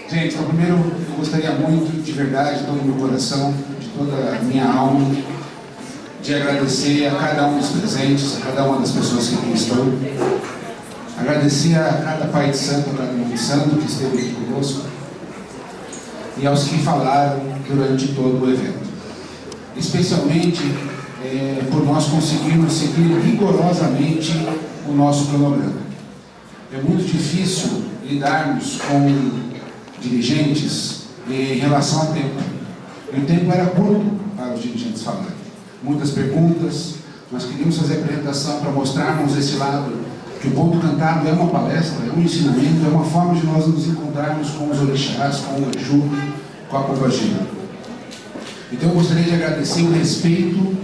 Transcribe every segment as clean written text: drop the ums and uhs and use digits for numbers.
Gente, então, primeiro eu gostaria muito, de verdade, de todo o meu coração, de toda a minha alma, de agradecer a cada um dos presentes, a cada uma das pessoas que aqui estão. Agradecer a cada Pai de Santo, a cada Mãe de Santo que esteve aqui conosco e aos que falaram durante todo o evento. Especialmente por nós conseguirmos seguir rigorosamente o nosso cronograma. É muito difícil lidarmos com dirigentes em relação ao tempo. E o tempo era curto para os dirigentes falarem. Muitas perguntas, nós queríamos fazer a apresentação para mostrarmos esse lado, que o ponto cantado é uma palestra, é um ensinamento, é uma forma de nós nos encontrarmos com os orixás, com o Exu, com a pombagira. Então eu gostaria de agradecer o respeito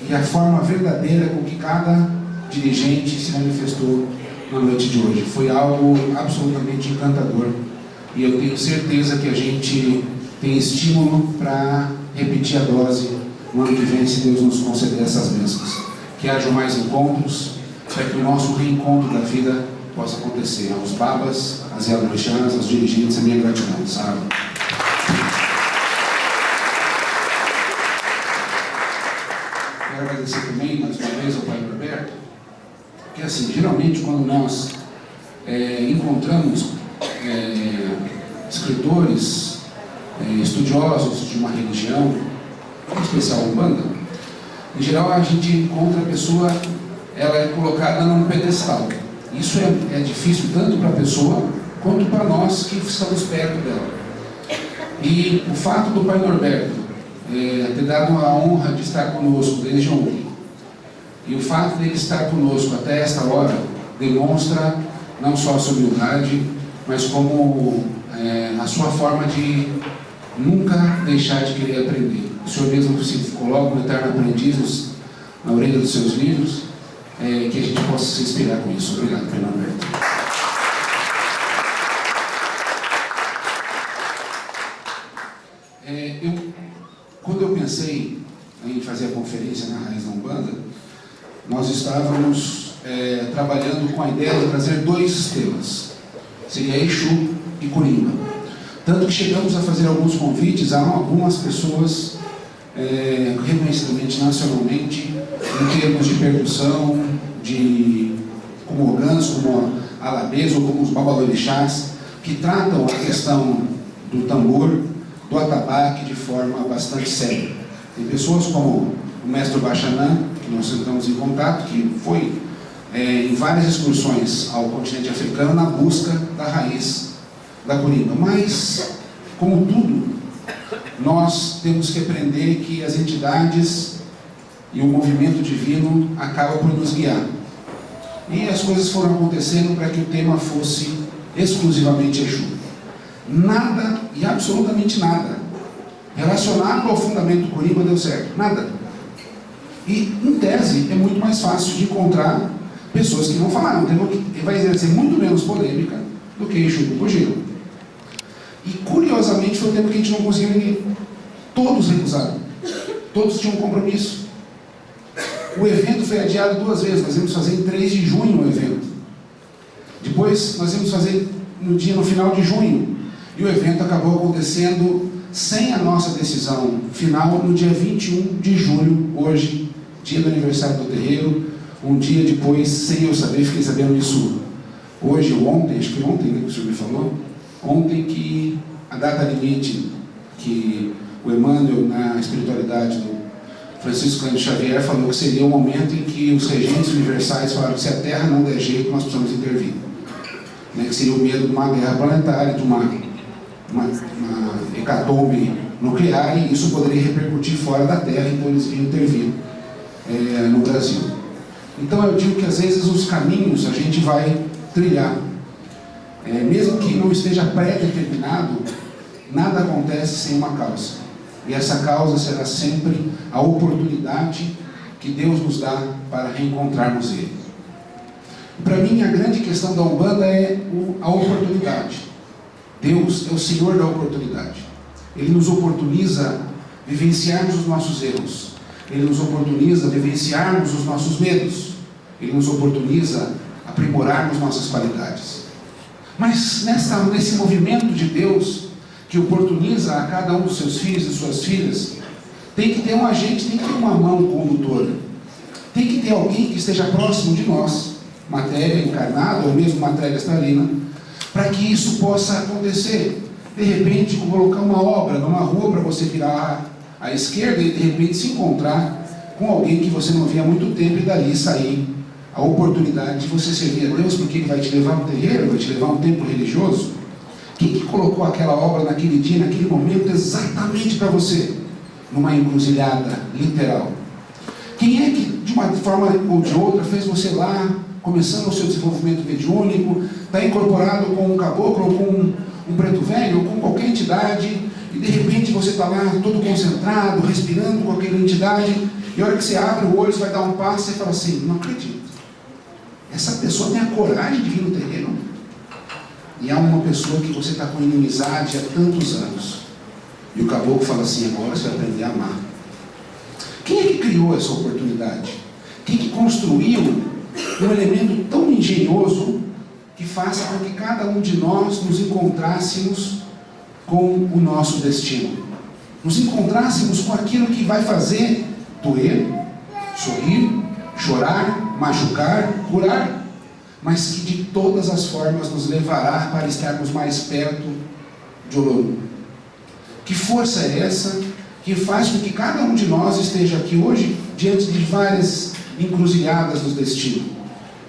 e a forma verdadeira com que cada dirigente se manifestou na noite de hoje. Foi algo absolutamente encantador e eu tenho certeza que a gente tem estímulo para repetir a dose no ano que vem, se Deus nos conceder essas bênçãos. Que hajam mais encontros, para que o nosso reencontro da vida possa acontecer. Aos babas, às orixás, aos dirigentes, a minha gratidão, sabe? Quero agradecer também, mais uma vez, ao Pai Norberto, porque assim, geralmente quando nós encontramos escritores, estudiosos de uma religião, em especial a Umbanda, em geral a gente encontra a pessoa, ela é colocada num pedestal. Isso é difícil tanto para a pessoa, quanto para nós que estamos perto dela. E o fato do Pai Norberto ter dado a honra de estar conosco desde ontem, e o fato dele estar conosco até esta hora, demonstra não só a sua humildade, mas como a sua forma de nunca deixar de querer aprender. O Senhor mesmo se coloca um eterno aprendiz na orelha dos seus livros, que a gente possa se inspirar com isso. Obrigado, Pai Norberto. Quando eu pensei em fazer a conferência na Raiz da Umbanda, nós estávamos trabalhando com a ideia de trazer dois temas. Seria Exu e Corimba. Tanto que chegamos a fazer alguns convites a algumas pessoas reconhecidamente nacionalmente, em termos de percussão, como orgãs, como alabês ou como os babalorixás, que tratam a questão do tambor, do atabaque de forma bastante séria. Tem pessoas como o mestre Baxanã, que nós entramos em contato, que foi em várias excursões ao continente africano na busca da raiz da Corimba. Mas, como tudo, nós temos que aprender que as entidades e o movimento divino acabam por nos guiar. E as coisas foram acontecendo para que o tema fosse exclusivamente Exu. Nada, e absolutamente nada, relacionado ao fundamento do Corimba deu certo. Nada. E, em tese, é muito mais fácil de encontrar pessoas que não falaram. Um tema que vai exercer muito menos polêmica do que Exu e Pombagira. E, curiosamente, foi um tema que a gente não conseguiu ninguém. Todos recusaram. Todos tinham um compromisso. O evento foi adiado 2 vezes. Nós íamos fazer em 3 de junho o evento. Depois, nós íamos fazer no final de junho. E o evento acabou acontecendo sem a nossa decisão final no dia 21 de julho, hoje, dia do aniversário do terreiro. Um dia depois, sem eu saber, fiquei sabendo isso hoje ou ontem, acho que ontem, né, que o senhor me falou. Ontem que a data limite que o Emmanuel, na espiritualidade do Francisco Cândido Xavier, falou que seria o momento em que os regentes universais falaram que se a Terra não der jeito, nós precisamos intervir. Né, que seria o medo de uma guerra planetária, de uma hecatombe nuclear, e isso poderia repercutir fora da Terra, então eles iam intervir no Brasil. Então eu digo que às vezes os caminhos a gente vai trilhar. Mesmo que não esteja pré-determinado, nada acontece sem uma causa. E essa causa será sempre a oportunidade que Deus nos dá para reencontrarmos Ele. Para mim, a grande questão da Umbanda é a oportunidade. Deus é o Senhor da oportunidade. Ele nos oportuniza vivenciarmos os nossos erros. Ele nos oportuniza vivenciarmos os nossos medos. Ele nos oportuniza aprimorarmos nossas qualidades. Mas nesse movimento de Deus, que oportuniza a cada um dos seus filhos e suas filhas, tem que ter um agente, tem que ter uma mão condutora. Tem que ter alguém que esteja próximo de nós, matéria encarnada ou mesmo matéria estalina, para que isso possa acontecer. De repente, colocar uma obra numa rua para você virar à esquerda e de repente se encontrar com alguém que você não via há muito tempo e dali sair a oportunidade de você servir a Deus, porque Ele vai te levar a um terreiro, vai te levar a um templo religioso. Quem que colocou aquela obra naquele dia, naquele momento, exatamente para você? Numa encruzilhada literal. Quem é que, de uma forma ou de outra, fez você lá, começando o seu desenvolvimento mediúnico, está incorporado com um caboclo, ou com um preto velho, ou com qualquer entidade, e de repente você está lá todo concentrado, respirando com aquela entidade, e a hora que você abre o olho, você vai dar um passo e fala assim, não acredito. Essa pessoa tem a coragem de vir no terreno. E há uma pessoa que você está com inimizade há tantos anos. E o caboclo fala assim, agora você vai aprender a amar. Quem é que criou essa oportunidade? Quem que construiu um elemento tão engenhoso que faça com que cada um de nós nos encontrássemos com o nosso destino? Nos encontrássemos com aquilo que vai fazer doer, sorrir, chorar, machucar, curar, mas que de todas as formas nos levará para estarmos mais perto de Olorum. Que força é essa que faz com que cada um de nós esteja aqui hoje diante de várias encruzilhadas do destino?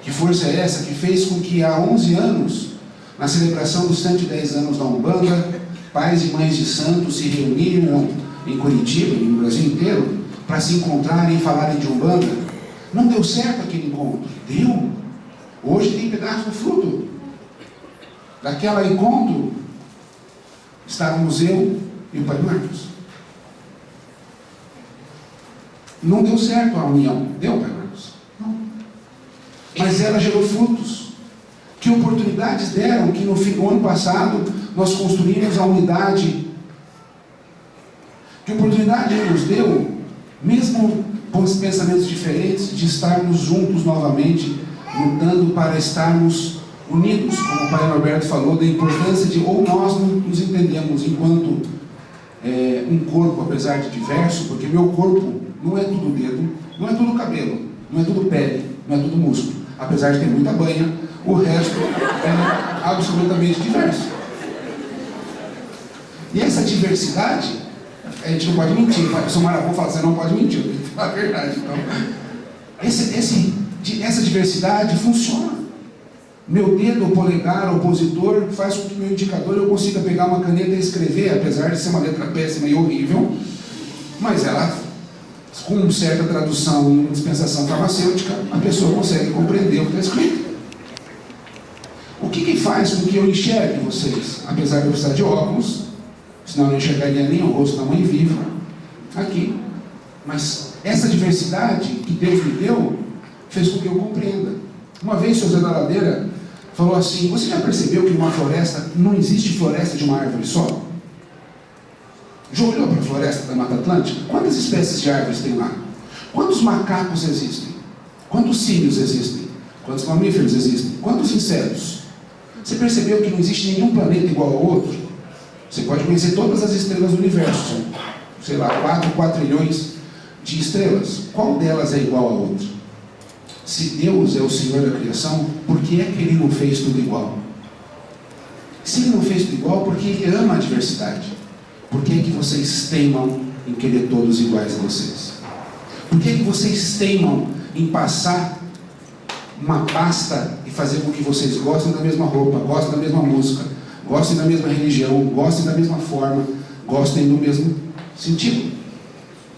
Que força é essa que fez com que há 11 anos, na celebração dos 110 anos da Umbanda, pais e mães de santos se reuniram em Curitiba e no Brasil inteiro para se encontrarem e falarem de Umbanda? Não deu certo aquele encontro? Deu. Hoje tem pedaço do fruto. Daquele encontro estávamos eu e o Pai Marcos. Não deu certo a união. Deu, Pai Marcos? Não. Mas ela gerou frutos. Que oportunidades deram que no ano passado nós construímos a unidade? Que oportunidade Ele nos deu, mesmo com os pensamentos diferentes, de estarmos juntos novamente, lutando para estarmos unidos, como o Pai Norberto falou, da importância de, ou nós nos entendemos enquanto um corpo, apesar de diverso, porque meu corpo não é tudo dedo, não é tudo cabelo, não é tudo pele, não é tudo músculo, apesar de ter muita banha, o resto é absolutamente diverso. E essa diversidade, a gente não pode mentir, o Sr. Maravô fala, você não pode mentir, eu tenho que falar a verdade. Então, essa diversidade funciona. Meu dedo polegar opositor faz com que meu indicador eu consiga pegar uma caneta e escrever, apesar de ser uma letra péssima e horrível, mas ela, com certa tradução em dispensação farmacêutica, a pessoa consegue compreender o que está escrito. O que faz com que eu enxergue vocês? Apesar de eu precisar de óculos, senão eu não enxergaria nem o rosto da mãe viva aqui, mas essa diversidade que Deus me deu fez com que eu compreenda. Uma vez o Sr. Zé da Ladeira falou assim, você já percebeu que numa floresta não existe floresta de uma árvore só? Já olhou para a floresta da Mata Atlântica? Quantas espécies de árvores tem lá? Quantos macacos existem? Quantos símios existem? Quantos mamíferos existem? Quantos insetos? Você percebeu que não existe nenhum planeta igual ao outro? Você pode conhecer todas as estrelas do universo, sei lá, 4 trilhões de estrelas. Qual delas é igual a outra? Se Deus é o Senhor da criação, por que é que Ele não fez tudo igual? Se Ele não fez tudo igual, porque Ele ama a diversidade. Por que é que vocês teimam em querer todos iguais a vocês? Por que é que vocês teimam em passar uma pasta e fazer com que vocês gostem da mesma roupa, gostem da mesma música, gostem da mesma religião, gostem da mesma forma, gostem do mesmo sentido?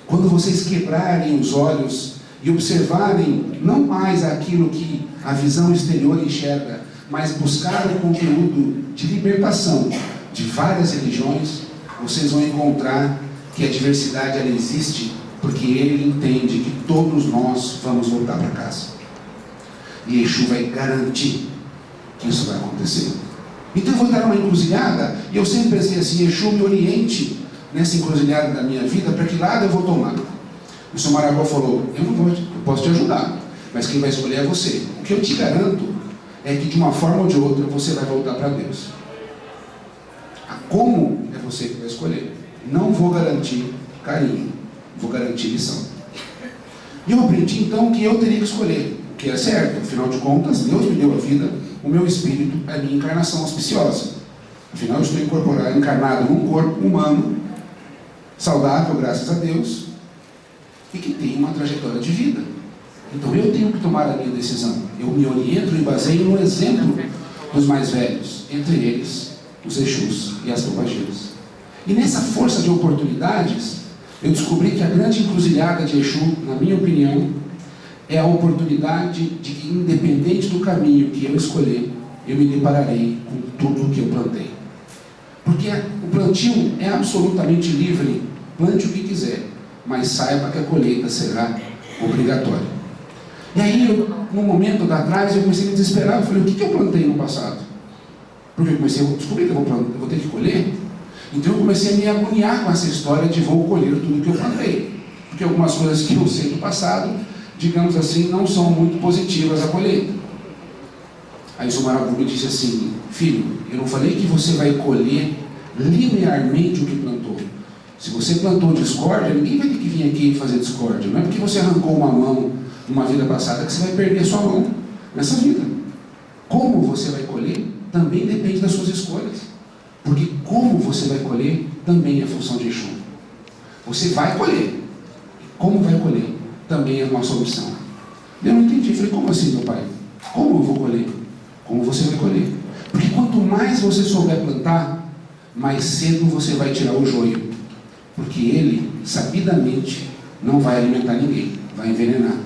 Quando vocês quebrarem os olhos e observarem não mais aquilo que a visão exterior enxerga, mas buscar o conteúdo de libertação de várias religiões, vocês vão encontrar que a diversidade ela existe porque Ele entende que todos nós vamos voltar para casa. E Exu vai garantir que isso vai acontecer. Então eu vou entrar numa encruzilhada, e eu sempre pensei assim, Exu me oriente nessa encruzilhada da minha vida, para que lado eu vou tomar. O Sr. Maragó falou, eu não vou, eu posso te ajudar, mas quem vai escolher é você. O que eu te garanto é que de uma forma ou de outra você vai voltar para Deus. A como é você que vai escolher. Não vou garantir carinho, vou garantir lição. E eu aprendi então que eu teria que escolher o que é certo. Afinal de contas, Deus me deu a vida, o meu espírito é a minha encarnação auspiciosa. Afinal, eu estou encarnado num corpo humano, saudável, graças a Deus, e que tem uma trajetória de vida. Então eu tenho que tomar a minha decisão. Eu me oriento e baseio no exemplo dos mais velhos, entre eles os Exus e as Pombagiras. E nessa força de oportunidades, eu descobri que a grande encruzilhada de Exu, na minha opinião, é a oportunidade de que, independente do caminho que eu escolher, eu me depararei com tudo o que eu plantei. Porque o plantio é absolutamente livre, plante o que quiser, mas saiba que a colheita será obrigatória. E aí, no momento da atrás, eu comecei a me desesperar. Eu falei, o que eu plantei no passado? Porque eu comecei a descobrir que eu vou ter que colher. Então eu comecei a me agoniar com essa história de vou colher tudo que eu plantei. Porque algumas coisas que eu sei do passado, digamos assim, não são muito positivas à colheita. Aí o Sumarabu me disse assim, filho, eu não falei que você vai colher linearmente o que plantou. Se você plantou discórdia, ninguém vai ter que vir aqui fazer discórdia. Não é porque você arrancou uma mão numa vida passada que você vai perder sua mão nessa vida. Como você vai colher também depende das suas escolhas. Porque como você vai colher também é função de Exu. Você vai colher. Como vai colher também é a nossa opção. Eu não entendi. Falei, como assim, meu pai? Como eu vou colher? Como você vai colher? Porque quanto mais você souber plantar, mais cedo você vai tirar o joio. Porque ele, sabidamente, não vai alimentar ninguém, vai envenenar.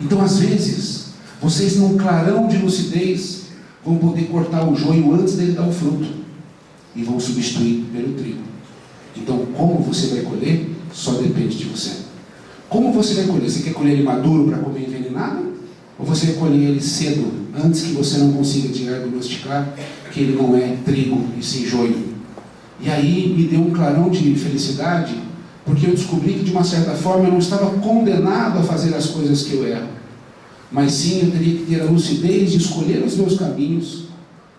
Então, às vezes, vocês num clarão de lucidez vão poder cortar o joio antes dele dar o fruto e vão substituir pelo trigo. Então, como você vai colher, só depende de você. Como você vai colher? Você quer colher ele maduro para comer envenenado? Ou você vai colher ele cedo, antes que você não consiga diagnosticar que ele não é trigo e sim joio? E aí me deu um clarão de felicidade, porque eu descobri que de uma certa forma eu não estava condenado a fazer as coisas que eu erro, mas sim eu teria que ter a lucidez de escolher os meus caminhos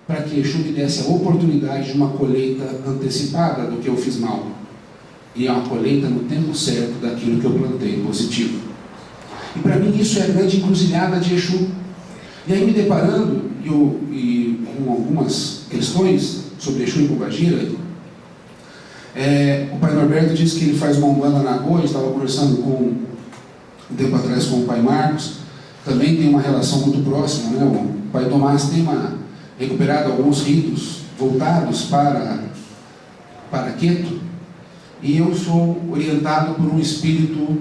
para que Exu me desse a oportunidade de uma colheita antecipada do que eu fiz mal, e uma colheita no tempo certo daquilo que eu plantei positivo. E para mim isso é a grande encruzilhada de Exu. E aí me deparando com algumas questões sobre Exu e Pombagira, o pai Norberto disse que ele faz uma umbanda na Goa. Estava conversando um tempo atrás com o pai Marcos, também tem uma relação muito próxima, né? O pai Tomás tem recuperado alguns ritos voltados para Queto, e eu sou orientado por um espírito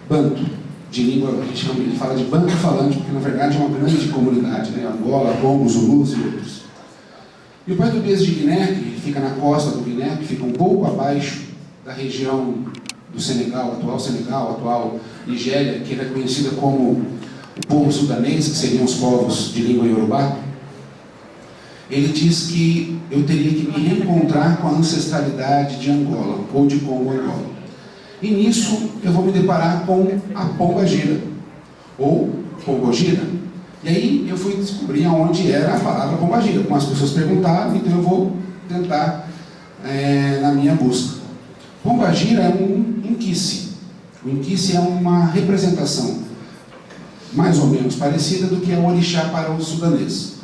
banto, de língua, a gente ele fala de banto falante, porque na verdade é uma grande comunidade, né? Angola, Congo, Zulus e outros. E o pai Tobias de Guiné, que fica na costa do Guiné, que fica um pouco abaixo da região do Senegal, atual Nigéria, que era conhecida como o povo sudanês, que seriam os povos de língua iorubá, ele diz que eu teria que me reencontrar com a ancestralidade de Angola, ou de Congo, Angola. E nisso eu vou me deparar com a Pombagira, ou Pombogira. E aí eu fui descobrir aonde era a palavra Pombagira. Como as pessoas perguntaram, então eu vou tentar na minha busca. Pombagira é um inquice. O inquice é uma representação mais ou menos parecida do que é o orixá para os sudaneses.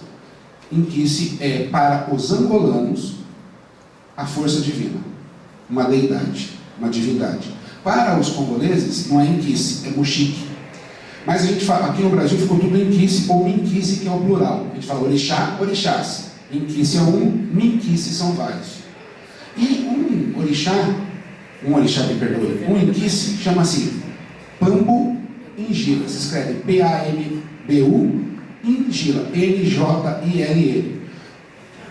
Inquice é, para os angolanos, a força divina, uma deidade, uma divindade. Para os congoleses, não é inquice, é muxique. Mas a gente fala, aqui no Brasil ficou tudo inquice ou minquice, que é o plural. A gente fala orixá, orixás. Inquice é um, minquice são vários. E um orixá, me perdoe, um inquice chama-se Pambo Injila. Se escreve P-A-M-B-U, Injila, N-J-I-L-L.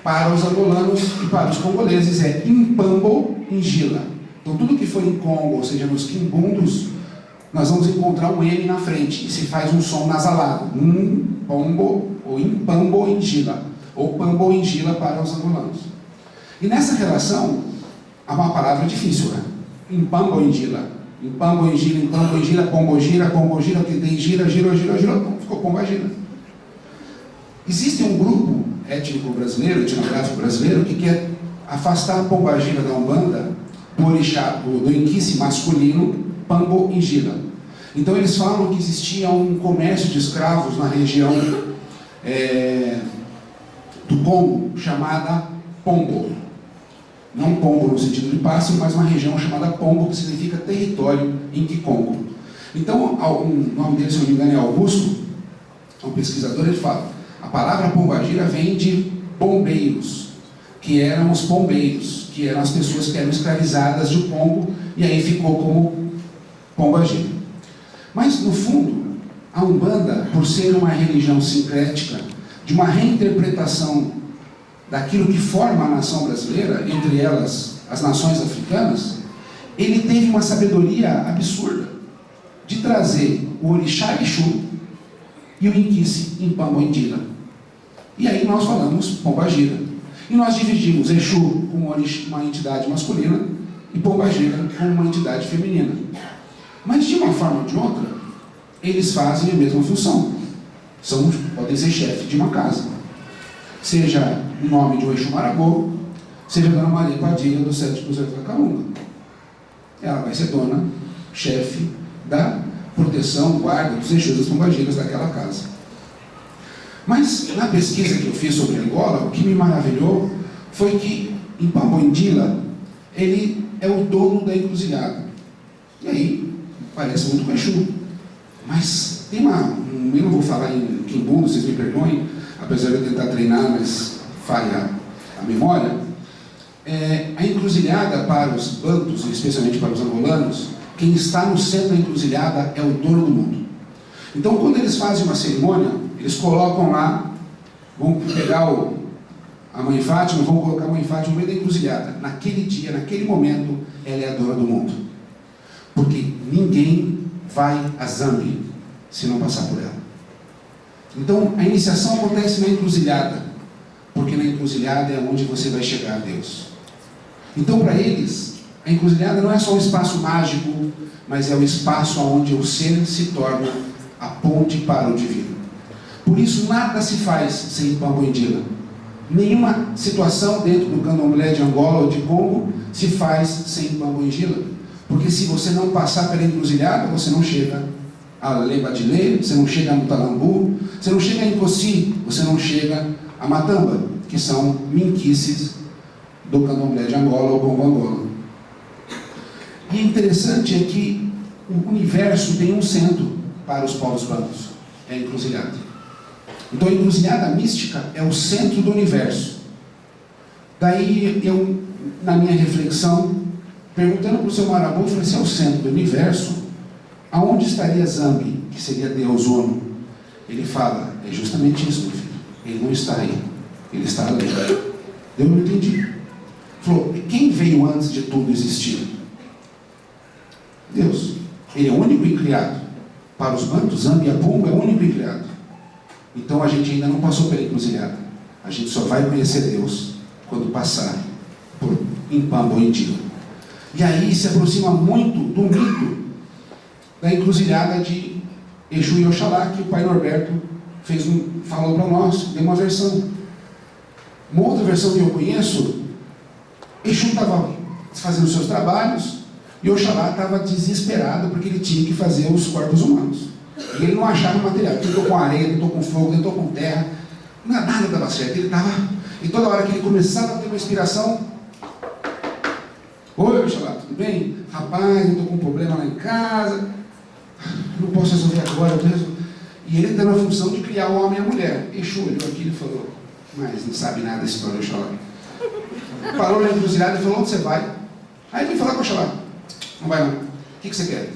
Para os angolanos e para os congoleses é Impambo Injila. Então tudo que for em Congo, ou seja, nos quimbundos, nós vamos encontrar um M na frente, e se faz um som nasalado. Pombo, ou Impambo Injila, ou Pambo Injila para os angolanos. E nessa relação, há uma palavra difícil, né? Impambo Injila. Impambo Injila, Pombogira, Pombogira, que tem gira, ficou Pombagira. Existe um grupo étnico brasileiro, etnográfico brasileiro, que quer afastar a pombagira da Umbanda do orixá, do inquice masculino, Pambo Injila. Então eles falam que existia um comércio de escravos na região do Congo, chamada Pombo. Não Pombo no sentido de pássaro, mas uma região chamada Pombo, que significa território em Kikongo. Então, o nome dele, se não me engano, é Augusto, é um pesquisador, ele fala, a palavra pombagira vem de bombeiros, que eram os pombeiros, que eram as pessoas que eram escravizadas de pombo, e aí ficou como pombagira. Mas, no fundo, a Umbanda, por ser uma religião sincrética, de uma reinterpretação daquilo que forma a nação brasileira, entre elas as nações africanas, ele teve uma sabedoria absurda de trazer o orixá Exu e o inquice em Pambo Injila. E aí nós falamos pombagira. E nós dividimos Exu como uma entidade masculina e pombagira como uma entidade feminina. Mas de uma forma ou de outra, eles fazem a mesma função. Podem ser chefe de uma casa. Seja o nome de um Exu Marabô, seja a Dona Maria Padilha do 7% da Calunga. Ela vai ser dona, chefe da proteção, guarda dos Exus das pombagiras daquela casa. Mas na pesquisa que eu fiz sobre Angola, o que me maravilhou foi que em Pambo Injila ele é o dono da encruzilhada. E aí parece muito com Exu. Mas tem eu não vou falar em quimbundo, vocês me perdoem, apesar de eu tentar treinar, mas falha a memória. A encruzilhada para os bantus, especialmente para os angolanos, quem está no centro da encruzilhada é o dono do mundo. Então, quando eles fazem uma cerimônia, eles colocam lá, vão pegar a Mãe Fátima, vão colocar a Mãe Fátima no meio da encruzilhada. Naquele dia, naquele momento, ela é a dona do mundo. Porque ninguém vai a Zambi se não passar por ela. Então, a iniciação acontece na encruzilhada, porque na encruzilhada é onde você vai chegar a Deus. Então, para eles, a encruzilhada não é só um espaço mágico, mas é o espaço onde o ser se torna a ponte para o divino. Por isso, nada se faz sem Pambo Injila. Nenhuma situação dentro do candomblé de Angola ou de Congo se faz sem Pambo Injila. Porque se você não passar pela encruzilhada, você não chega a Lebadilê, você não chega a Mutalambu, você não chega a Incoci, você não chega a Matamba, que são minquices do candomblé de Angola ou Congo Angola. E interessante é que o universo tem um centro para os povos bantus, é a encruzilhada. Então a encruzilhada mística é o centro do universo. Daí eu, na minha reflexão, perguntando para o seu Marabô, eu falei, se é o centro do universo, aonde estaria Zambi, que seria Deus Ono? Ele fala, é justamente isso, meu filho. Ele não está aí, ele está além. Eu não entendi. Falou, quem veio antes de tudo existir? Deus. Ele é único e criado. Para os bantus, Zambi e Apumbo é único e criado. Então a gente ainda não passou pela encruzilhada. A gente só vai conhecer Deus quando passar por Pambo Injila. E aí se aproxima muito do mito da encruzilhada de Exu e Oxalá, que o pai Norberto falou para nós, deu uma versão. Uma outra versão que eu conheço, Exu estava fazendo seus trabalhos e Oxalá estava desesperado porque ele tinha que fazer os corpos humanos. E ele não achava material. Ele tentou com areia, tentou com fogo, tentou com terra. Nada dava certo. Ele estava... E toda hora que ele começava a ter uma inspiração... Oi, Oxalá, tudo bem? Rapaz, eu estou com um problema lá em casa. Não posso resolver agora. E ele está na função de criar o homem e a mulher. Exu olhou aqui e falou, mas não sabe nada dessa história, Oxalá. Parou na encruzilhada e falou, onde você vai? Aí ele veio falar com o Oxalá. Não vai não. O que você quer?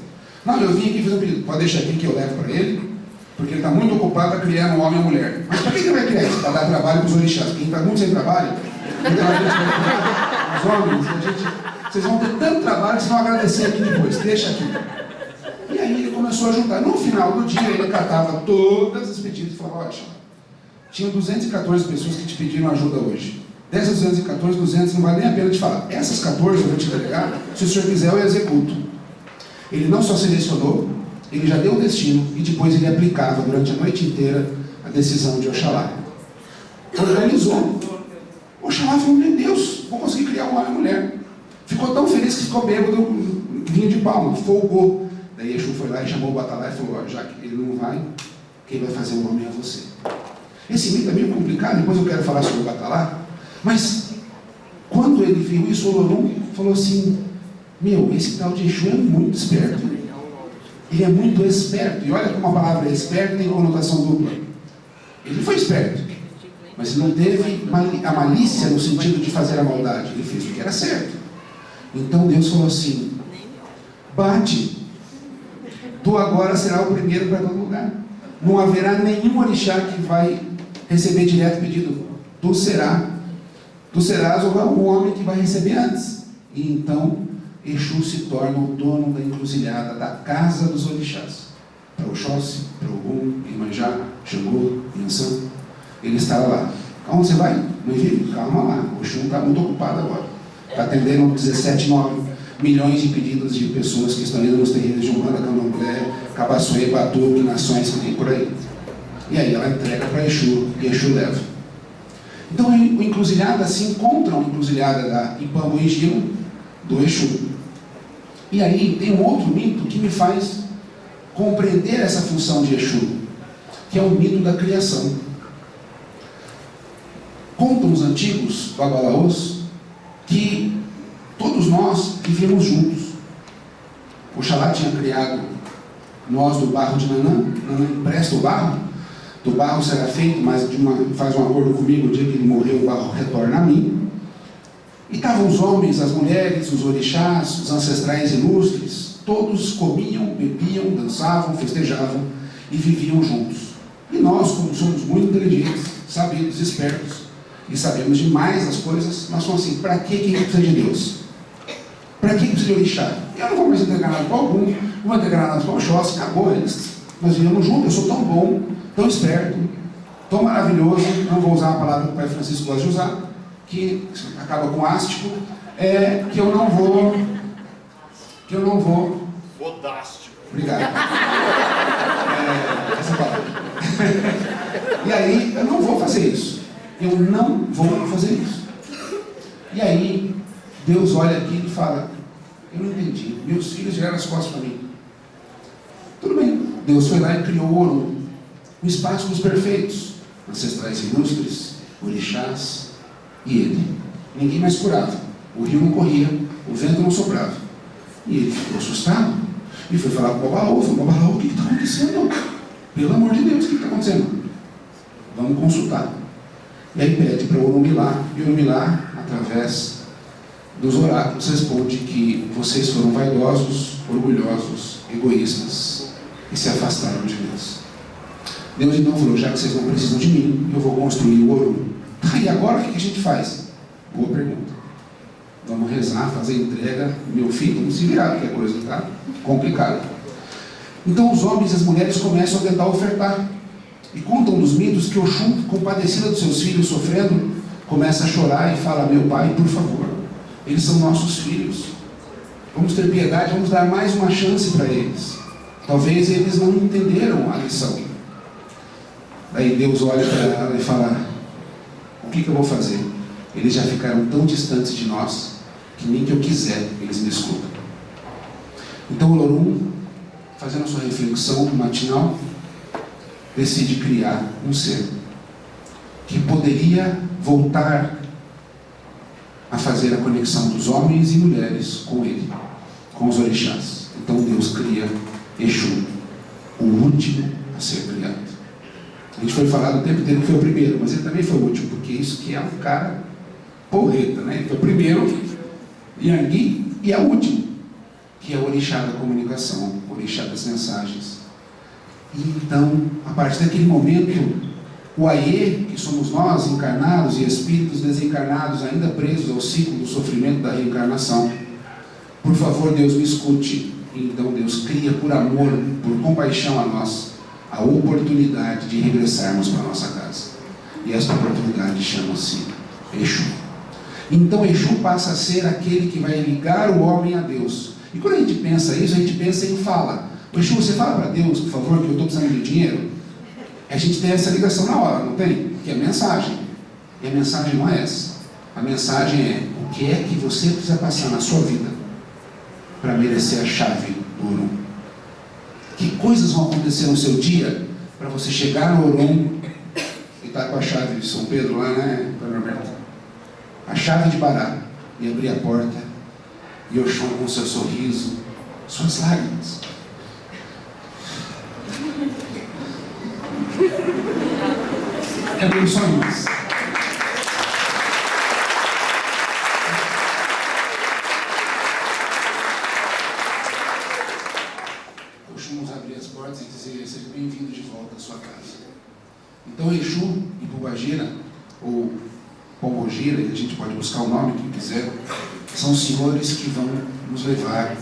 Não, eu vim aqui fazer um pedido. Pode deixar aqui que eu levo para ele, porque ele está muito ocupado a criar um homem e uma mulher. Mas para que ele vai criar isso? Para dar trabalho para os orixás. Quem está muito sem trabalho, então a gente vai criar os homens. Vocês vão ter tanto trabalho que vocês vão agradecer aqui depois. Deixa aqui. E aí ele começou a juntar. No final do dia, ele catava todas as pedidos e falava, olha, tinha 214 pessoas que te pediram ajuda hoje. Dessas 214, 200 não vale nem a pena te falar. Essas 14 eu vou te entregar, se o senhor quiser eu executo. Ele não só selecionou, ele já deu o destino e depois ele aplicava durante a noite inteira a decisão de Oxalá. organizou. Oxalá falou, meu Deus, vou conseguir criar um homem e mulher. Ficou tão feliz que ficou bêbado, vinho de palma, folgou. Daí Exu foi lá e chamou o Batalá e falou, já que ele não vai, quem vai fazer o homem é você. Esse mito é meio complicado, depois eu quero falar sobre o Batalá, mas quando ele viu isso, o Olorum falou assim, meu, esse tal de Exu é muito esperto. Ele é muito esperto, e olha como a palavra esperto tem conotação dupla. Ele foi esperto, mas não teve a malícia no sentido de fazer a maldade, ele fez o que era certo. Então Deus falou assim, bate, tu agora será o primeiro para todo lugar. Não haverá nenhum orixá que vai receber direto pedido. Tu serás o homem que vai receber antes. E então Exu se torna o dono da encruzilhada da casa dos orixás. Para Oxóssi, para Ogum, Iemanjá, Xangô, Yansan. Ele estava lá. Aonde você vai? Meu filho, calma lá. O Exu está muito ocupado agora. Está atendendo 17,9 milhões de pedidos de pessoas que estão indo nos terreiros de Umbanda, Candomblé, Cabaçuê, Batuque, Nações, que tem por aí. E aí ela entrega para Exu e Exu leva. Então o encruzilhada se encontra uma encruzilhada da Ipambo e Gilo, do Exu. E aí tem um outro mito que me faz compreender essa função de Exu, que é o mito da criação. Contam os antigos babalaôs que todos nós vivíamos juntos. Oxalá tinha criado nós do barro de Nanã. Nanã empresta o barro, do barro será feito, mas faz um acordo comigo, o dia que ele morreu o barro retorna a mim. E estavam os homens, as mulheres, os orixás, os ancestrais ilustres, todos comiam, bebiam, dançavam, festejavam e viviam juntos. E nós, como somos muito inteligentes, sabidos, espertos, e sabemos demais as coisas, nós somos assim, para que a gente precisa de Deus? Para que precisa de orixá? Eu não vou mais entregar nada para algum, não vou entregar nada para o Oxóssi, acabou eles. Nós vivemos juntos, eu sou tão bom, tão esperto, tão maravilhoso, não vou usar a palavra que o Pai Francisco gosta de usar, que acaba com ástico, que eu não vou... Fodástico. Obrigado. Essa palavra. E aí, eu não vou fazer isso. Eu não vou fazer isso. E aí, Deus olha aqui e fala, eu não entendi, meus filhos viraram as costas para mim. Tudo bem, Deus foi lá e criou o Orum, um espaço dos perfeitos, ancestrais ilustres, orixás, e ele. Ninguém mais curava, o rio não corria, o vento não soprava. E ele ficou assustado, e foi falar com o Babalaô, falou, Babalaô, o que está acontecendo? Pelo amor de Deus, o que está acontecendo? Vamos consultar. E aí pede para o Orumilá, e o Orumilá, através dos oráculos, responde que vocês foram vaidosos, orgulhosos, egoístas, e se afastaram de Deus. Deus então falou, já que vocês não precisam de mim, eu vou construir o Orum. E agora o que a gente faz? Boa pergunta. Vamos rezar, fazer entrega, meu filho, vamos se virar, porque a coisa está complicada. Então os homens e as mulheres começam a tentar ofertar. E contam nos mitos que Oxum, compadecida dos seus filhos sofrendo, começa a chorar e fala, meu pai, por favor, eles são nossos filhos. Vamos ter piedade, vamos dar mais uma chance para eles. Talvez eles não entenderam a lição. Daí Deus olha para ela e fala, o que eu vou fazer? Eles já ficaram tão distantes de nós, que nem que eu quiser, eles me escutam. Então o Olorum, fazendo a sua reflexão matinal, decide criar um ser que poderia voltar a fazer a conexão dos homens e mulheres com ele, com os orixás. Então Deus cria Exu, o último a ser criado. A gente foi falar o tempo inteiro que foi o primeiro, mas ele também foi o último, porque isso que é um cara porreta, né? Ele foi o primeiro, Yangui, e é o último, que é o orixá da comunicação, o orixá das mensagens. E então, a partir daquele momento, o Aie, que somos nós, encarnados, e espíritos desencarnados, ainda presos ao ciclo do sofrimento da reencarnação, por favor, Deus, me escute. E então Deus cria por amor, por compaixão a nós, a oportunidade de regressarmos para a nossa casa. E esta oportunidade chama-se Exu. Então Exu passa a ser aquele que vai ligar o homem a Deus. E quando a gente pensa isso, a gente pensa em fala. Exu, você fala para Deus, por favor, que eu estou precisando de dinheiro? A gente tem essa ligação na hora, não tem? Que é mensagem. E a mensagem não é essa. A mensagem é: o que é que você precisa passar na sua vida para merecer a chave do Urum? Que coisas vão acontecer no seu dia para você chegar no Urum e estar com a chave de São Pedro lá, né, Norberto? A chave de Bará, e abrir a porta, e Oxum com seu sorriso, suas lágrimas. É meus sonhos. Oxum nos abrir as portas e dizer: seja bem-vindo de volta à sua casa. Então Exu e Pombagira, ou Pombogira, e a gente pode buscar o nome que quiser, são senhores que vão nos levar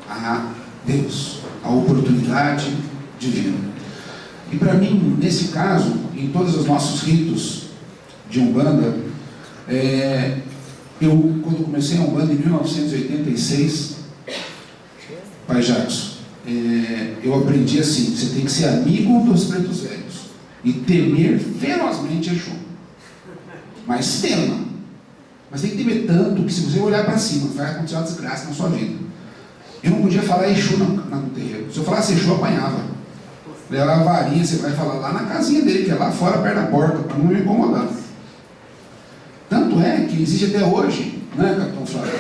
a Deus, a oportunidade divina. E para mim, nesse caso, em todos os nossos ritos de Umbanda, quando comecei a Umbanda em 1986, Pai Jackson, eu aprendi assim: você tem que ser amigo dos pretos velhos e temer ferozmente Exu. Mas tema. Mas tem que temer tanto que, se você olhar para cima, vai acontecer uma desgraça na sua vida. Eu não podia falar Exu no terreiro. Se eu falasse Exu, eu apanhava. Levava a varinha, você vai falar lá na casinha dele, que é lá fora, perto da porta, para não me incomodar. Tanto é que existe até hoje, né, Capitão Flávio,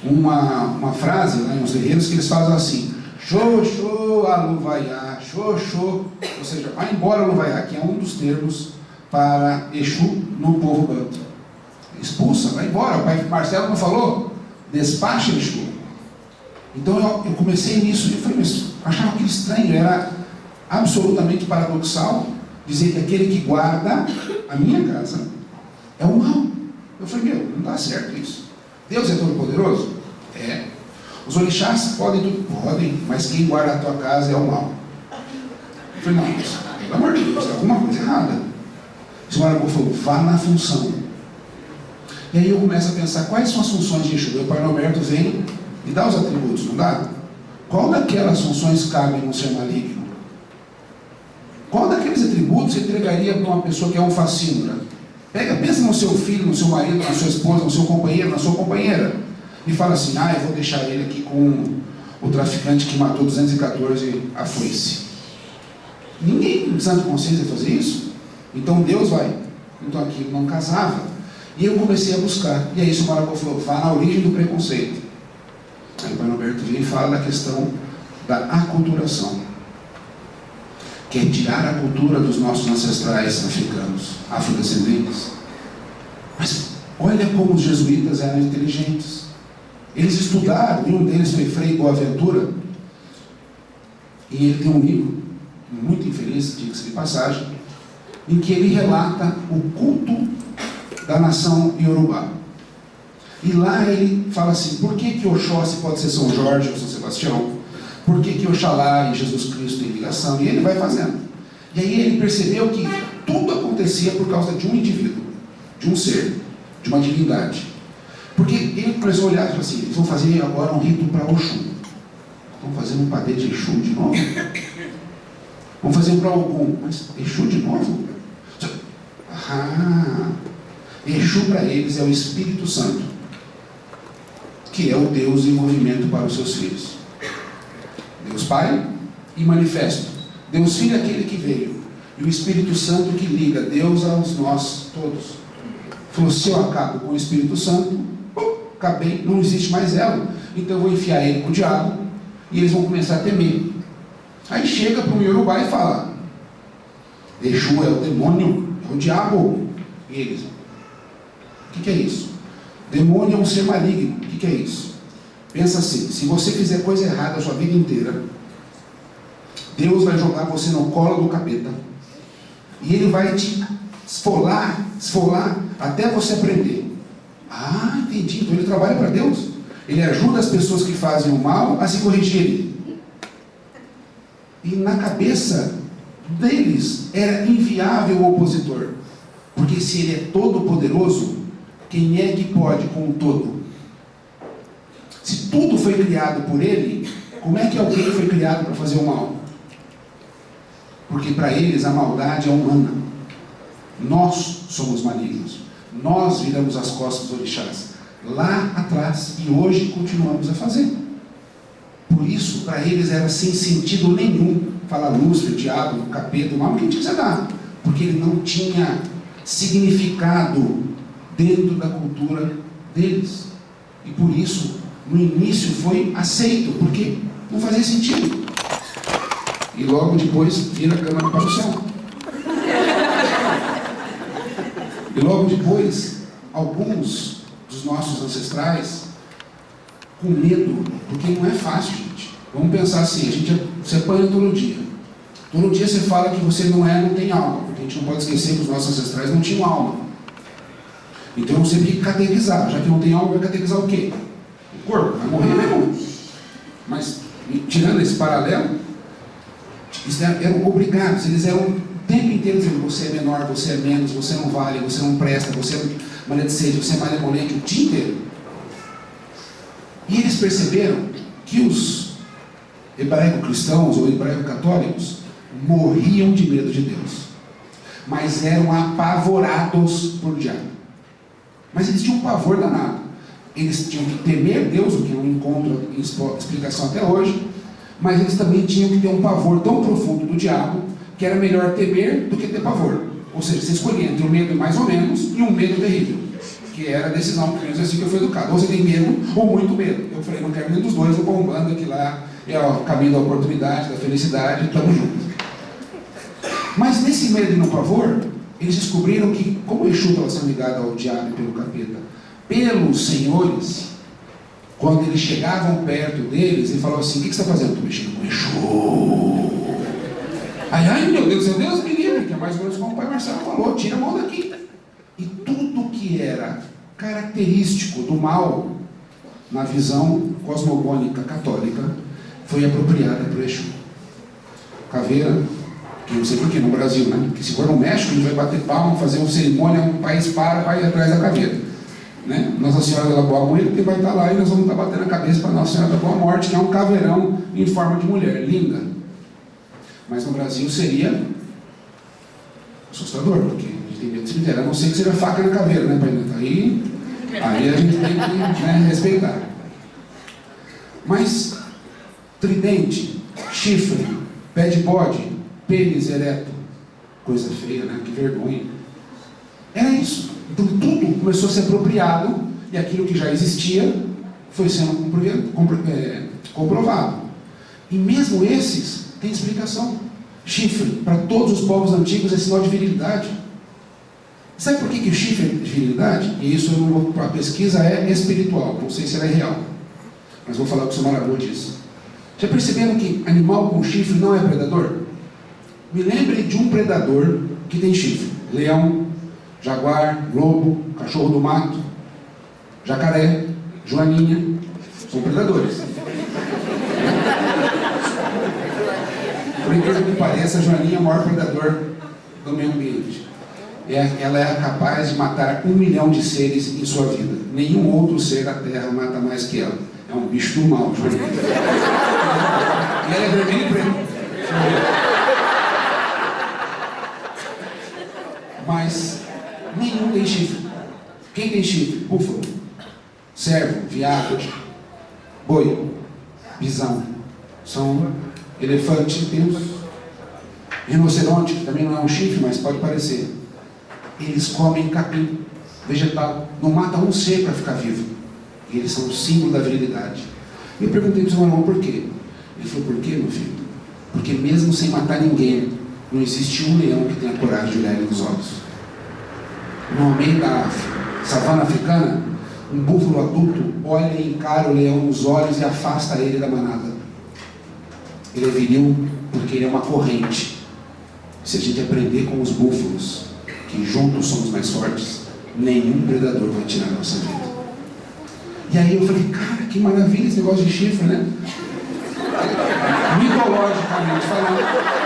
uma frase lá nos terreiros que eles fazem assim: Xoxô, aluvaiá, xoxô. Ou seja, vai embora aluvaiá, que é um dos termos para Exu no povo banto. Expulsa, vai embora. O pai Marcelo não falou? Despacha Exu. Então eu comecei nisso e falei, mas achava aquilo estranho, era absolutamente paradoxal dizer que aquele que guarda a minha casa é o mal. Eu falei, não dá certo isso. Deus é todo poderoso? É. Os orixás podem tudo? Podem, mas quem guarda a tua casa é o mal. Eu falei, não, mas, pelo amor de Deus, tem alguma coisa errada. O senhor Aragô falou, vá na função. E aí eu começo a pensar, quais são as funções de Exu? O Pai Norberto vem e dá os atributos, não dá? Qual daquelas funções cabe num ser maligno? Qual daqueles atributos você entregaria para uma pessoa que é um facínora? Pensa no seu filho, no seu marido, na sua esposa, no seu companheiro, na sua companheira. E fala assim, eu vou deixar ele aqui com o traficante que matou 214 a foice. Ninguém com sã consciência fazer isso. Então Deus vai. Então aquilo não casava. E eu comecei a buscar. E aí o Maracó falou, vá na origem do preconceito. Aí o Pai Norberto vem e fala da questão da aculturação, que é tirar a cultura dos nossos ancestrais africanos, afrodescendentes. Mas olha como os jesuítas eram inteligentes. Eles estudaram, e um deles foi Frei Boaventura, e ele tem um livro muito infeliz, diga-se de passagem, em que ele relata o culto da nação Iorubá. E lá ele fala assim, por que Oxóssi pode ser São Jorge ou São Sebastião? Por que Oxalá e Jesus Cristo têm ligação? E ele vai fazendo. E aí ele percebeu que tudo acontecia por causa de um indivíduo, de um ser, de uma divindade. Porque ele começou a olhar e falou assim, eles vão fazer agora um rito para Oxum. Vamos fazer um padê de Exu de novo? Vamos fazer um para Ogum. Mas Exu de novo? Exu para eles é o Espírito Santo, que é o Deus em movimento para os seus filhos. Deus Pai e manifesto. Deus Filho é aquele que veio. E o Espírito Santo que liga Deus aos nós todos. Falou, se eu acabo com o Espírito Santo, acabei, não existe mais ela. Então eu vou enfiar ele com o diabo e eles vão começar a temer. Aí chega para o Iorubá e fala, Exu é o demônio, é o diabo. E eles, o que é isso? Demônio é um ser maligno. O que é isso? Pensa assim, se você fizer coisa errada a sua vida inteira, Deus vai jogar você no colo do capeta e ele vai te esfolar até você aprender. Entendi, então ele trabalha para Deus. Ele ajuda as pessoas que fazem o mal a se corrigirem. E na cabeça deles era inviável o opositor, porque se ele é todo poderoso, quem é que pode com o todo? Se tudo foi criado por ele, como é que alguém foi criado para fazer o mal? Porque para eles a maldade é humana. Nós somos malignos. Nós viramos as costas dos orixás lá atrás e hoje continuamos a fazer. Por isso, para eles era sem sentido nenhum falar Lúcifer, diabo, capeta, o nome que a gente quiser dar, porque ele não tinha significado dentro da cultura deles. E por isso, no início foi aceito, porque não fazia sentido. E logo depois vira a câmara para o céu. E logo depois, alguns dos nossos ancestrais, com medo, porque não é fácil, gente. Vamos pensar assim, você apanha todo dia. Todo dia você fala que você não tem alma, porque a gente não pode esquecer que os nossos ancestrais não tinham alma. Então você tem que catequizar. Já que não tem alma, vai catequizar o quê? O corpo, vai morrer mesmo. Mas, tirando esse paralelo, eles eram obrigados, eles eram o tempo inteiro dizendo: você é menor, você é menos, você não vale, você não presta, você é maledicente, você é malemolente, o dia inteiro. E eles perceberam que os hebraico-cristãos ou hebraico-católicos morriam de medo de Deus, mas eram apavorados por diabo. Mas eles tinham um pavor danado. Eles tinham que temer Deus, o que não encontro explicação até hoje, mas eles também tinham que ter um pavor tão profundo do diabo que era melhor temer do que ter pavor. Ou seja, você escolhia entre um medo mais ou menos e um medo terrível, que era a decisão, pelo menos assim que eu fui educado. Ou você tem medo ou muito medo. Eu falei: não quero nenhum dos dois, vou para um bando que lá é o caminho da oportunidade, da felicidade, estamos juntos. Mas nesse medo e no pavor, eles descobriram que, como o Exu estava sendo ligado ao diabo e pelo capeta, pelos senhores, quando eles chegavam perto deles, ele falava assim: o que você está fazendo? Estou mexendo com o Exu. Ai, meu Deus, me livre, que é mais ou menos como o pai Marcelo falou: tira a mão daqui. E tudo que era característico do mal, na visão cosmogônica católica, foi apropriada para o Exu. Caveira, que não sei porquê, no Brasil, né? Que se for no México, a gente vai bater palma, fazer uma cerimônia, um país vai atrás da caveira. Né? Nossa Senhora da Boa Morte, que vai estar lá e nós vamos estar batendo a cabeça para Nossa Senhora da Boa Morte, que é um caveirão em forma de mulher, linda. Mas no Brasil seria assustador, porque a gente tem medo de cemitério, a não ser que seja faca na caveira, né, Pai? Aí a gente tem que, né, respeitar. Mas tridente, chifre, pé de bode, pênis ereto, coisa feia, né? Que vergonha. Era isso. Então tudo começou a ser apropriado e aquilo que já existia foi sendo comprovado. E mesmo esses têm explicação. Chifre, para todos os povos antigos, é sinal de virilidade. Sabe por que o chifre é de virilidade? E isso a pesquisa é espiritual, não sei se ela é real, mas vou falar com o seu Marabu disso. Já perceberam que animal com chifre não é predador? Me lembre de um predador que tem chifre: leão, jaguar, lobo, cachorro do mato, jacaré, joaninha, são predadores. Por incrível que pareça, a joaninha é o maior predador do meio ambiente. Ela é capaz de matar 1 milhão de seres em sua vida. Nenhum outro ser da Terra mata mais que ela. É um bicho do mal, joaninha. E ela é vermelha e preta. Mas nenhum tem chifre. Quem tem chifre? Búfalo, cervo, veado, boi, bisão. São elefante, temos rinoceronte, que também não é um chifre, mas pode parecer. Eles comem capim, vegetal, não mata um ser para ficar vivo. E eles são o símbolo da virilidade. Eu perguntei para o seu irmão por quê. Ele falou: por quê, meu filho? Porque mesmo sem matar ninguém, não existe um leão que tenha coragem de olhar ele nos olhos. No meio da savana africana, um búfalo adulto olha e encara o leão nos olhos e afasta ele da manada. Ele é viril porque ele é uma corrente. Se a gente aprender com os búfalos, que juntos somos mais fortes, nenhum predador vai tirar a nossa vida. E aí eu falei: cara, que maravilha esse negócio de chifre, né? Mitologicamente falando.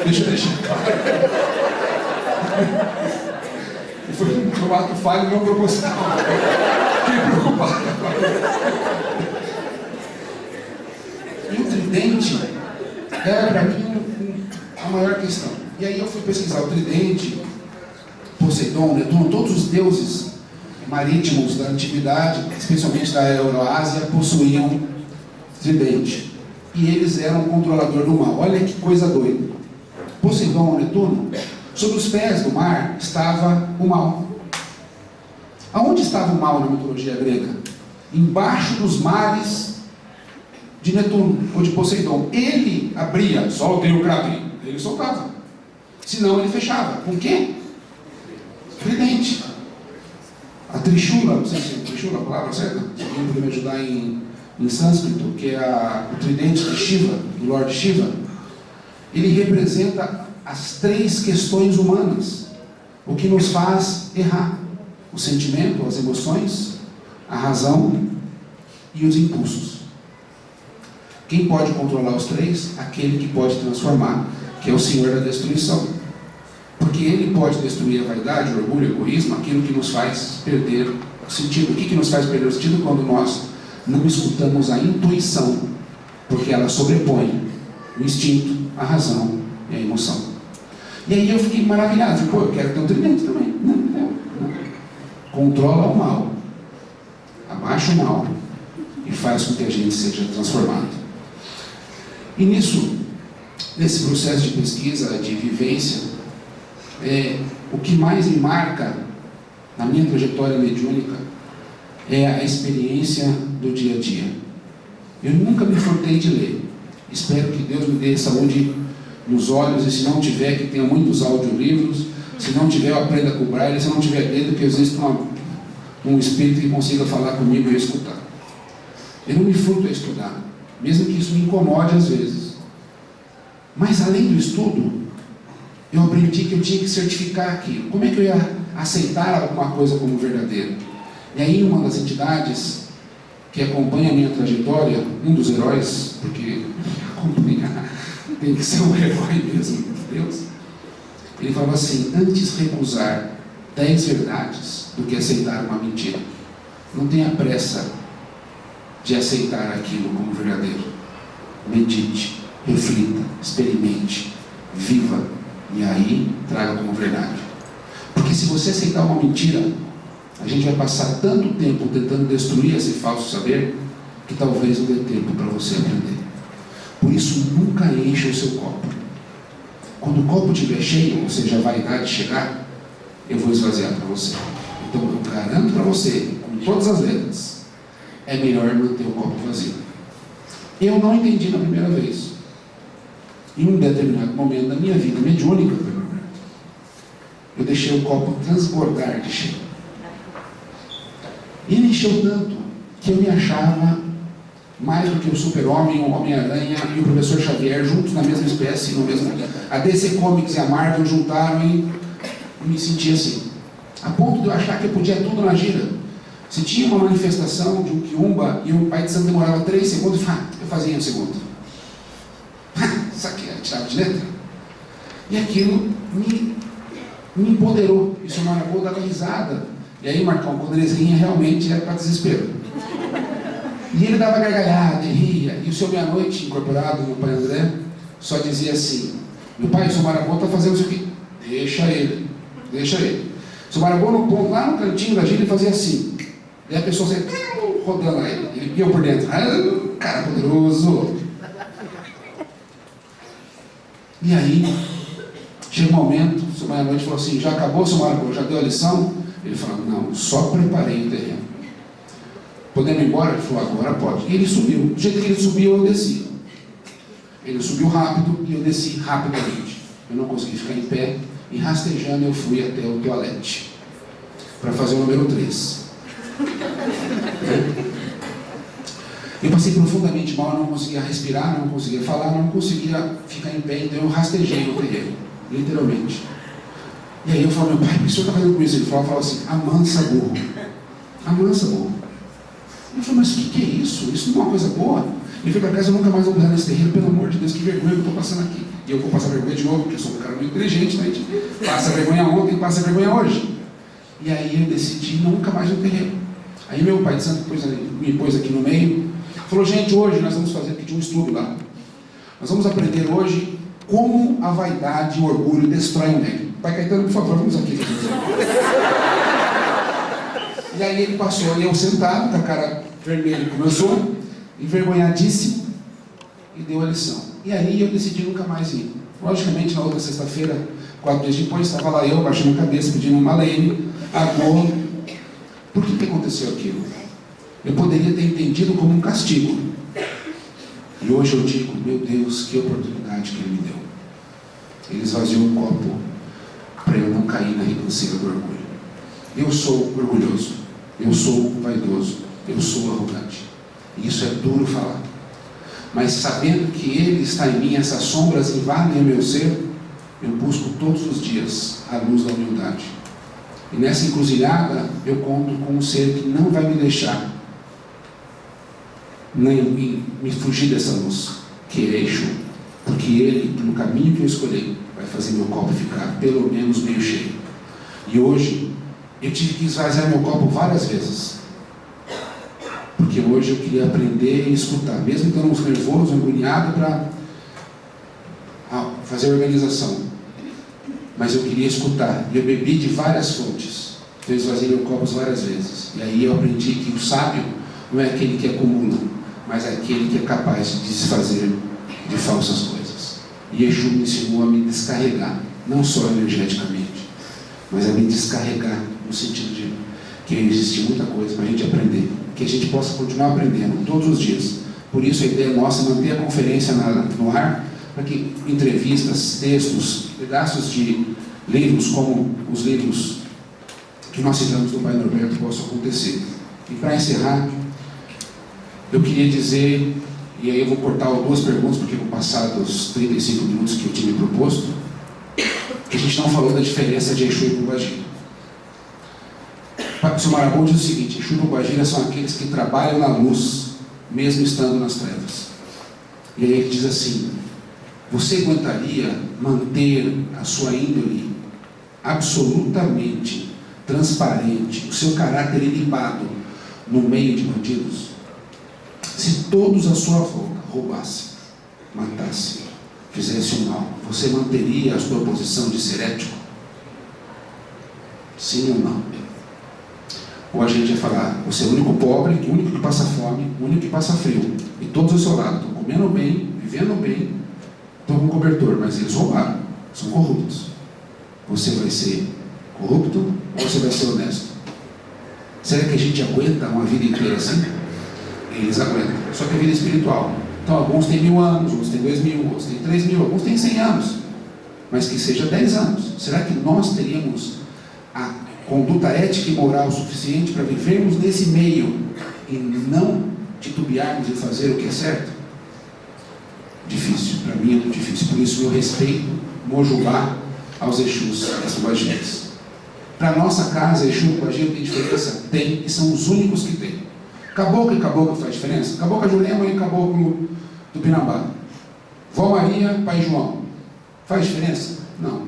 Deixa eu deixar claro. Foi um ato falho não proposital. Fiquei preocupado. E o tridente era para mim a maior questão. E aí eu fui pesquisar o tridente, Poseidon, Netuno, todos os deuses marítimos da antiguidade, especialmente da Euroásia, possuíam tridente. E eles eram o controlador do mal. Olha que coisa doida. Poseidon, Netuno, sobre os pés do mar estava o mal. Aonde estava o mal na mitologia grega? Embaixo dos mares de Netuno, ou de Poseidon. Ele abria, soltem o kraken, ele soltava. Senão ele fechava. Com o quê? Tridente. A Trishula, não sei se é Trishula a palavra certa, se alguém puder me ajudar em sânscrito, que é o tridente de Shiva, do Lord Shiva, ele representa as 3 questões humanas, o que nos faz errar: o sentimento, as emoções, a razão e os impulsos. Quem pode controlar os 3? Aquele que pode transformar, que é o Senhor da destruição. Porque ele pode destruir a vaidade, o orgulho, o egoísmo, aquilo que nos faz perder o sentido. O que nos faz perder o sentido? Quando nós não escutamos a intuição, porque ela sobrepõe o instinto, a razão e a emoção. E aí eu fiquei maravilhado. Pô, eu quero ter um tridente também. Não. Controla o mal, abaixa o mal e faz com que a gente seja transformado. E nesse processo de pesquisa, de vivência, o que mais me marca na minha trajetória mediúnica é a experiência do dia a dia. Eu nunca me furtei de ler. Espero que Deus me dê saúde nos olhos, e se não tiver, que tenha muitos audiolivros. Se não tiver, eu aprenda com o Braille. Se não tiver dedo, que existe um espírito que consiga falar comigo e eu escutar. Eu não me furto a estudar, mesmo que isso me incomode às vezes. Mas além do estudo, eu aprendi que eu tinha que certificar aquilo. Como é que eu ia aceitar alguma coisa como verdadeira? E aí uma das entidades que acompanha a minha trajetória, um dos heróis, porque acompanhar tem que ser um herói mesmo, Deus, ele falou assim: antes recusar 10 verdades do que aceitar uma mentira. Não tenha pressa de aceitar aquilo como verdadeiro. Medite, reflita, experimente, viva, e aí traga como verdade. Porque se você aceitar uma mentira, a gente vai passar tanto tempo tentando destruir esse falso saber, que talvez não dê tempo para você aprender. Por isso, nunca encha o seu copo. Quando o copo estiver cheio, ou seja, a vaidade chegar, eu vou esvaziar para você. Então eu garanto para você, com todas as letras, é melhor manter o copo vazio. Eu não entendi na primeira vez. Em um determinado momento da minha vida mediúnica, eu deixei o copo transbordar de cheio. E ele encheu tanto que eu me achava mais do que o Super-Homem, o Homem-Aranha e o Professor Xavier, juntos na mesma espécie, no mesmo. A DC Comics e a Marvel juntaram e me sentia assim. A ponto de eu achar que eu podia tudo na gira. Se tinha uma manifestação de um quiumba e o Pai de Santo demorava 3 segundos, eu fazia um segundo. Saquei, tirava de letra. E aquilo me empoderou. E o Sr. Marabô dava risada. E aí, Marcão, quando eles riam, realmente era para desespero. E ele dava gargalhada e ria. E o Sr. Meia-Noite, incorporado, meu pai André, só dizia assim: meu pai, o Sr. Marabô está fazendo isso aqui. Deixa ele. O Sr. Marabô, no ponto, lá no cantinho da gira, ele fazia assim. E a pessoa saia rodando a ele. Ele ia por dentro. Cara poderoso. E aí, chega um momento, o Sr. Meia-Noite falou assim: já acabou, Sr. Marabô? Já deu a lição? Ele falou: não, só preparei o terreno. Podemos ir embora? Ele falou: agora pode. E ele subiu. Do jeito que ele subiu, eu desci. Ele subiu rápido e eu desci rapidamente. Eu não consegui ficar em pé e rastejando eu fui até o toalete para fazer o número 3. Eu passei profundamente mal, eu não conseguia respirar, não conseguia falar, não conseguia ficar em pé, então eu rastejei no terreno, literalmente. E aí eu falei: meu pai, o que o senhor está fazendo com isso? Ele falou assim: amansa burro. Amansa burro. Eu falei: mas o que é isso? Isso não é uma coisa boa? Ele foi para casa: eu nunca mais vou pisar nesse terreno, pelo amor de Deus, que vergonha que eu estou passando aqui. E eu vou passar vergonha de novo, porque eu sou um cara muito inteligente, né? A gente passa vergonha ontem, passa vergonha hoje. E aí eu decidi nunca mais no terreno. Aí meu pai de santo me pôs aqui no meio, falou: gente, hoje nós vamos fazer, porque tinha um estudo lá. Nós vamos aprender hoje como a vaidade e o orgulho destroem o médico. Pai Caetano, por favor, vamos aqui. E aí ele passou, e eu sentado, com a cara vermelha, começou, envergonhadíssimo, e deu a lição. E aí eu decidi nunca mais ir. Logicamente, na outra sexta-feira, 4 dias depois, estava lá eu, baixando a cabeça, pedindo uma lene, agora. Por que aconteceu aquilo? Eu poderia ter entendido como um castigo. E hoje eu digo, meu Deus, que oportunidade que Ele me deu. Ele esvaziou o copo para eu não cair na ribanceira do orgulho. Eu sou orgulhoso, eu sou vaidoso, eu sou arrogante. E isso é duro falar. Mas sabendo que Ele está em mim, essas sombras invadem o meu ser, eu busco todos os dias a luz da humildade. E nessa encruzilhada, eu conto com um ser que não vai me deixar nem me fugir dessa luz, que é Exu. Porque Ele, no caminho que eu escolhi, vai fazer meu copo ficar pelo menos meio cheio. E hoje, eu tive que esvaziar meu copo várias vezes. Porque hoje eu queria aprender e escutar, mesmo estando nervoso, agoniado para fazer a organização. Mas eu queria escutar, e eu bebi de várias fontes. Então eu esvaziei meu copo várias vezes. E aí eu aprendi que o sábio não é aquele que acumula, mas é aquele que é capaz de desfazer de falsas coisas. E Exu me ensinou a me descarregar, não só energeticamente, mas a me descarregar no sentido de que existe muita coisa para a gente aprender, que a gente possa continuar aprendendo todos os dias. Por isso a ideia nossa é manter a conferência no ar, para que entrevistas, textos, pedaços de livros, como os livros que nós citamos do Pai Norberto, possam acontecer. E para encerrar, eu queria dizer, e aí eu vou cortar 2 perguntas, porque vou passar dos 35 minutos que eu tinha me proposto, que a gente não falou da diferença de Exu e Pombagira. O Sr. Marabou diz o seguinte: Exu e Pombagira são aqueles que trabalham na luz, mesmo estando nas trevas. E aí ele diz assim: você aguentaria manter a sua índole absolutamente transparente, o seu caráter ilibado no meio de bandidos? Se todos à sua volta roubassem, matassem, fizessem o mal, você manteria a sua posição de ser ético? Sim ou não? Ou a gente ia falar: você é o único pobre, o único que passa fome, o único que passa frio, e todos ao seu lado estão comendo bem, vivendo bem, estão com cobertor, mas eles roubaram, são corruptos. Você vai ser corrupto ou você vai ser honesto? Será que a gente aguenta uma vida inteira assim? Eles aguentam, só que a vida espiritual. Então alguns têm 1000 anos, outros têm 2000, outros têm 3000, alguns têm 100 anos, mas que seja 10 anos. Será que nós teríamos a conduta ética e moral suficiente para vivermos nesse meio e não titubearmos em fazer o que é certo? Difícil, para mim é muito difícil. Por isso eu respeito Mojubá aos Exus e às Pombagiras. Para a nossa casa, Exu e Pombagira tem diferença? Tem, e são os únicos que tem. Caboclo e caboclo faz diferença? Caboclo é Jurema e caboclo do Pinambá. Vó Maria, pai João. Faz diferença? Não.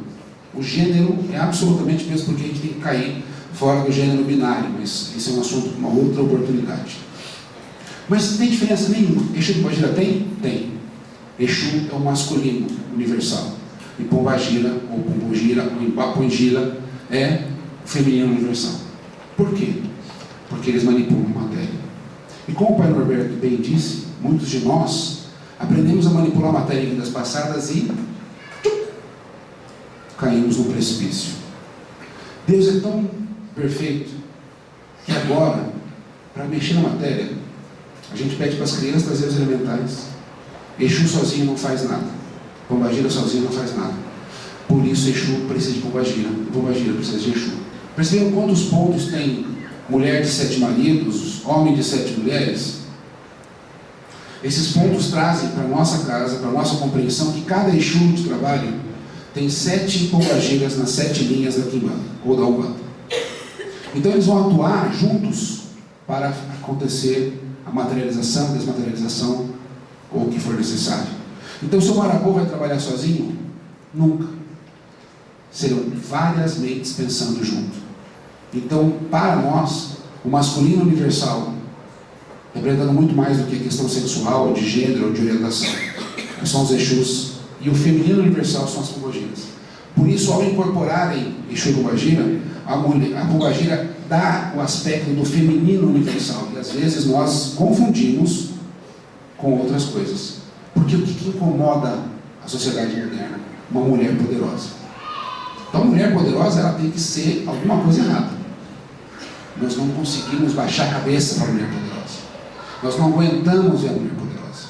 O gênero é absolutamente mesmo, porque a gente tem que cair fora do gênero binário, mas esse é um assunto para uma outra oportunidade. Mas tem diferença nenhuma. Exu e Pombagira tem? Tem. Exu é o masculino universal. E Pombagira, ou Pombogira, ou Ipapongira é o feminino universal. Por quê? Porque eles manipulam a matéria. E como o Pai Norberto bem disse, muitos de nós aprendemos a manipular a matéria em vidas passadas e caímos no precipício. Deus é tão perfeito que agora, para mexer na matéria, a gente pede para as crianças trazer os elementais. Exu sozinho não faz nada. Pombagira sozinho não faz nada. Por isso Exu precisa de Pombagira. Pombagira precisa de Exu. Perceberam quantos pontos tem mulher de 7 maridos, homem de 7 mulheres? Esses pontos trazem para a nossa casa, para a nossa compreensão, que cada Exu de trabalho tem 7 Pombagiras nas 7 linhas da Quimbanda, ou da Umbanda. Então eles vão atuar juntos para acontecer a materialização, desmaterialização, ou o que for necessário. Então o seu Marabou vai trabalhar sozinho? Nunca. Serão várias mentes pensando junto. Então, para nós, o masculino universal, representando muito mais do que a questão sexual, de gênero ou de orientação, são os Exus E o feminino universal são as pombagiras. Por isso, ao incorporarem Exu Pombagira, a pombagira dá o aspecto do feminino universal. E às vezes nós confundimos com outras coisas. Porque o que incomoda a sociedade moderna? Uma mulher poderosa. Então, a mulher poderosa, ela tem que ser alguma coisa errada. Nós não conseguimos baixar a cabeça para a mulher poderosa. Nós não aguentamos ver a mulher poderosa.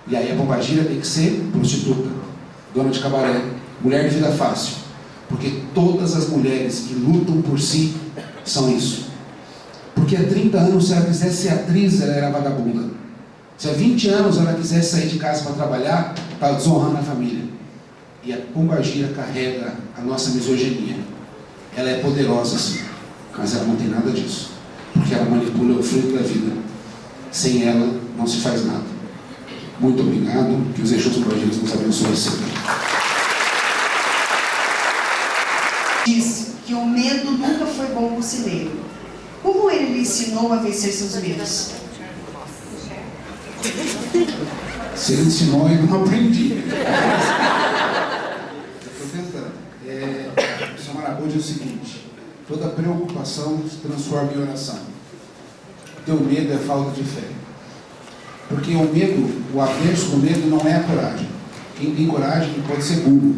E aí a pombagira tem que ser prostituta, dona de cabaré, mulher de vida fácil. Porque todas as mulheres que lutam por si são isso. Porque há 30 anos, se ela quisesse ser atriz, ela era vagabunda. Se há 20 anos ela quisesse sair de casa para trabalhar, está desonrando a família. E a pombagira carrega a nossa misoginia. Ela é poderosa sim, mas ela não tem nada disso. Porque ela manipula o fruto da vida. Sem ela não se faz nada. Muito obrigado, que os Exus Pombagiras nos abençoem sempre. Disse que o medo nunca foi bom conselheiro. Como ele lhe ensinou a vencer seus medos? Se ele ensinou, eu não aprendi. Estou tentando. O São Marabô diz o seguinte: toda preocupação se transforma em oração. Teu medo é falta de fé. Porque o medo, o averso do medo não é a coragem. Quem tem coragem pode ser burro.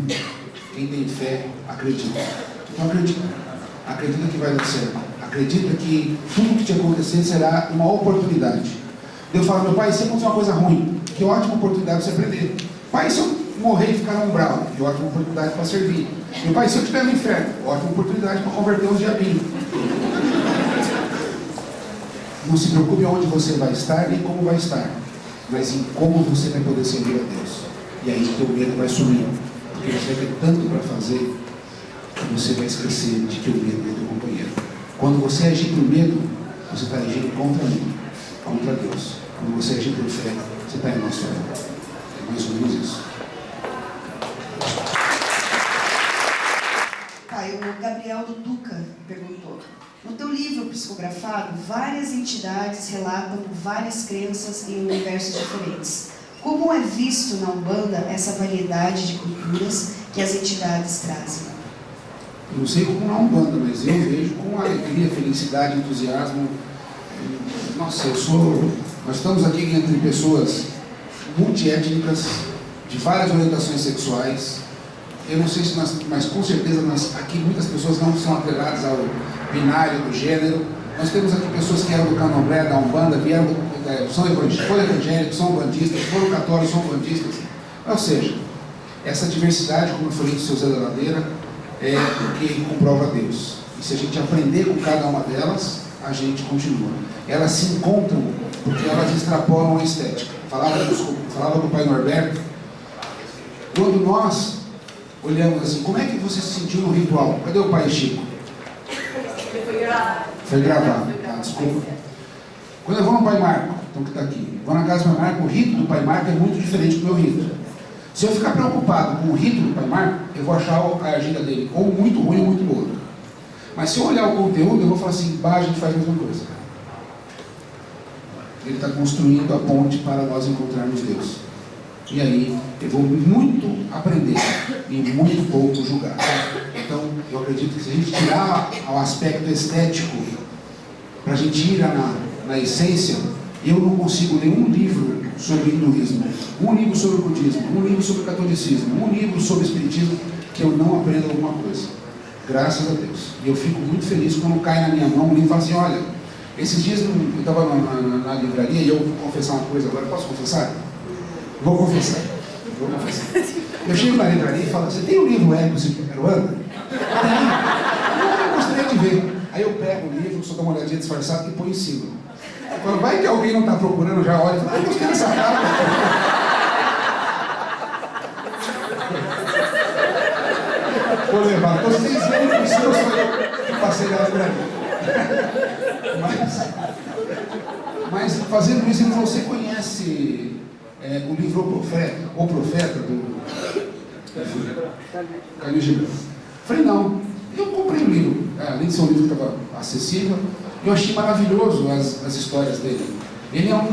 Quem tem fé, acredita. Então acredita. Acredita que vai dar certo. Acredita que tudo que te acontecer será uma oportunidade. Deus fala: meu pai, se acontecer uma coisa ruim, que ótima oportunidade para você aprender. Pai, se eu morrer e ficar no umbral, que ótima oportunidade para servir. Meu pai, se eu estiver no inferno, ótima oportunidade para converter os diabinhos. Não se preocupe onde você vai estar nem como vai estar, mas em como você vai poder servir a Deus. E aí o teu medo vai sumir, porque você vai ter tanto para fazer que você vai esquecer de que o medo é teu companheiro. Quando você agir por medo, você está agindo contra mim, contra Deus. Quando você agir por fé, você está em nosso favor. É mais ou menos isso. Pai, o Gabriel do Duca perguntou: no teu livro psicografado, várias entidades relatam várias crenças em universos diferentes. Como é visto na Umbanda essa variedade de culturas que as entidades trazem? Eu não sei como na Umbanda, mas eu vejo com alegria, felicidade, entusiasmo. Nossa, nós estamos aqui entre pessoas multiétnicas, de várias orientações sexuais. Eu não sei se mas com certeza aqui muitas pessoas não são atreladas ao binário do gênero. Nós temos aqui pessoas que eram do Candomblé, da Umbanda, foram evangélicos, são umbandistas, foram católicos, são umbandistas. Ou seja, essa diversidade, como eu falei do seu Zé da Ladeira, é o que comprova Deus. E se a gente aprender com cada uma delas, a gente continua. Elas se encontram porque elas extrapolam a estética. Falava com o pai Norberto, quando nós olhamos assim, como é que você se sentiu no ritual? Cadê o pai Chico? Foi gravado. Desculpa. Quando eu vou no pai Marco, então que está aqui, vou na casa do pai Marco, o rito do pai Marco é muito diferente do meu rito. Se eu ficar preocupado com o rito do pai Marco, eu vou achar a agenda dele ou muito ruim ou muito boa. Mas se eu olhar o conteúdo, eu vou falar assim: a gente faz a mesma coisa. Ele está construindo a ponte para nós encontrarmos Deus. E aí eu vou muito aprender e muito pouco julgar. Então eu acredito que se a gente tirar o aspecto estético para a gente ir na essência, eu não consigo ler um livro sobre hinduísmo, um livro sobre budismo, um livro sobre catolicismo, um livro sobre espiritismo que eu não aprenda alguma coisa. Graças a Deus. E eu fico muito feliz quando cai na minha mão um livro e fala assim: olha, esses dias eu estava na livraria e eu vou confessar uma coisa agora. Posso confessar? Vou confessar. Eu chego na livraria e falo: você tem o livro Ecos e Peruana? Tem. Eu gostaria de ver. Aí eu pego o livro, só dou uma olhadinha disfarçada e põe em cima. Quando vai que alguém não está procurando, já olha e fala: eu gostei dessa capa. Vou levar. Então, vocês veem que isso eu sou eu que passei na livraria. Mas fazendo isso, ele falou: você conhece o livro O Profeta do Calil Gibran? Falei: não. Eu comprei o livro, além de ser um livro que estava acessível, eu achei maravilhoso as histórias dele. Ele é um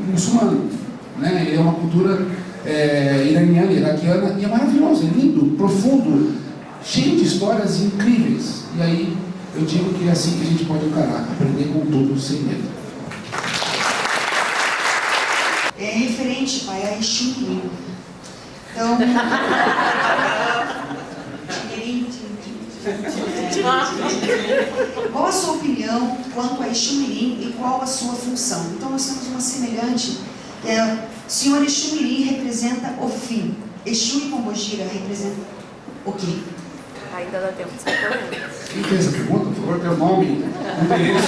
muçulmano, né? Ele é uma cultura iraniana, iraquiana, e é maravilhoso, é lindo, profundo, cheio de histórias incríveis. E aí eu digo que é assim que a gente pode encarar, aprender com tudo sem medo. É referente, pai, a Exu. Então, qual a sua opinião quanto a Exu-Mirim e qual a sua função? Então nós temos uma semelhante, Senhor Exu-Mirim representa o fim, Exu e Pombogira representam o quê? Ainda dá tempo de ser pergunta. Quem fez essa pergunta, por favor, teu nome, endereço.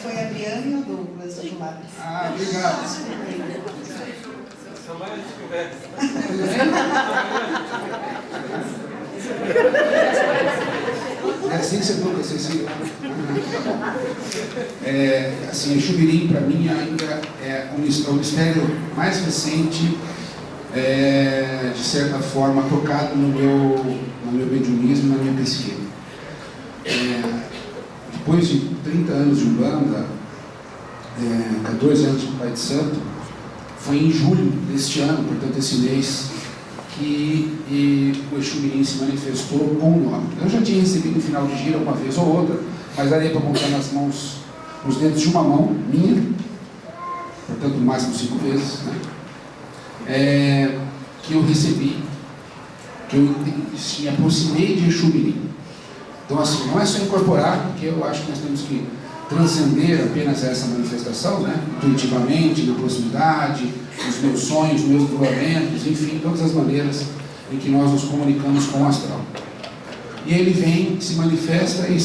Foi a Briana e o Douglas do lado. Ah, obrigado. É assim que você educa, Cecília. Assim, Exu-Mirim, para mim, ainda é o mistério mais recente, de certa forma, tocado no meu mediunismo, na minha pesquisa. Depois de 30 anos de Umbanda, 14 anos de Pai de Santo, foi em julho deste ano, portanto esse mês, que o Exu-Mirim se manifestou com o nome. Eu já tinha recebido no final de gira uma vez ou outra, mas daria para contar nas mãos, nos dedos de uma mão, minha, portanto no máximo 5 vezes, né? Que eu recebi, que eu me aproximei de Exu-Mirim. Então assim, não é só incorporar, porque eu acho que nós temos que transcender apenas essa manifestação, né? Intuitivamente, na proximidade, nos meus sonhos, nos meus doamentos, enfim, todas as maneiras em que nós nos comunicamos com o astral. E ele vem, se manifesta e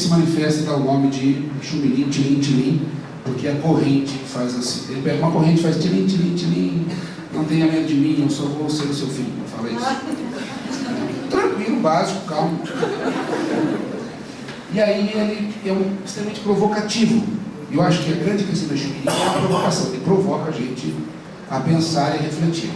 dá o nome de Exu-Mirim, Tilim, Tilim, porque a corrente faz assim. Ele pega uma corrente e faz Tilim, Tilim, Tilim, não tenha medo de mim, eu só vou ser o seu filho. Fala isso. Tranquilo, básico, calmo. E aí ele é extremamente provocativo. Eu acho que a grande questão do Exu-Mirim é a provocação. Ele provoca a gente a pensar e refletir.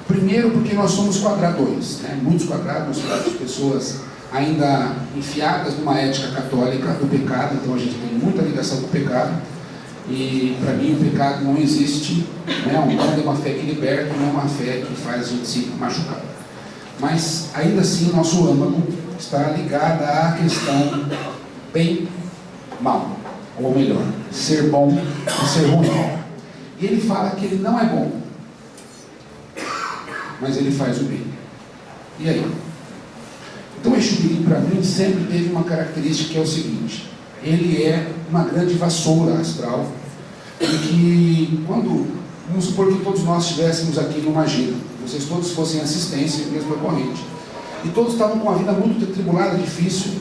Primeiro porque nós somos quadradões, né? Muitos quadrados, pessoas ainda enfiadas numa ética católica do pecado, então a gente tem muita ligação com o pecado. E para mim o pecado não existe, né? É uma fé que liberta, não é uma fé que faz a gente se machucar. Mas ainda assim o nosso âmago está ligado à questão bem, mal, ou melhor, ser bom e ser ruim. E ele fala que ele não é bom, mas ele faz o bem. E aí? Então o Exu-Mirim para mim sempre teve uma característica que é o seguinte: ele é uma grande vassoura astral, e que quando, vamos supor que todos nós estivéssemos aqui numa gira, vocês todos fossem assistência e mesma corrente, e todos estavam com uma vida muito atribulada, difícil,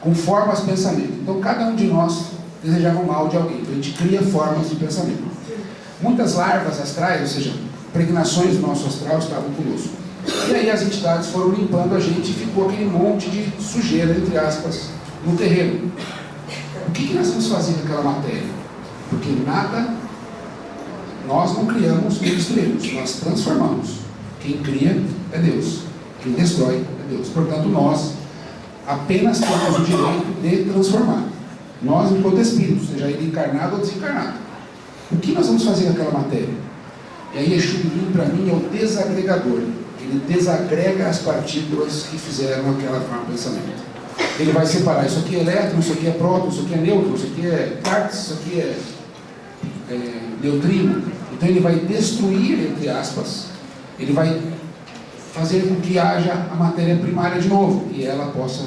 com formas de pensamento. Então cada um de nós desejava o mal de alguém, então a gente cria formas de pensamento. Muitas larvas astrais, ou seja, impregnações do nosso astral estavam conosco. E aí as entidades foram limpando a gente e ficou aquele monte de sujeira, entre aspas, no terreno. O que nós vamos fazer com aquela matéria? Porque nada, nós não criamos nem destruímos, nós transformamos. Quem cria é Deus, quem destrói é Deus. Portanto, nós apenas temos o direito de transformar. Nós, enquanto espíritos, seja ele encarnado ou desencarnado. O que nós vamos fazer com aquela matéria? E aí Exu-Mirim para mim é o desagregador. Ele desagrega as partículas que fizeram aquela forma de pensamento. Ele vai separar, isso aqui é elétron, isso aqui é próton, isso aqui é nêutron, isso aqui é quartzo, isso aqui é neutrino. Então ele vai destruir, entre aspas, ele vai fazer com que haja a matéria primária de novo e ela possa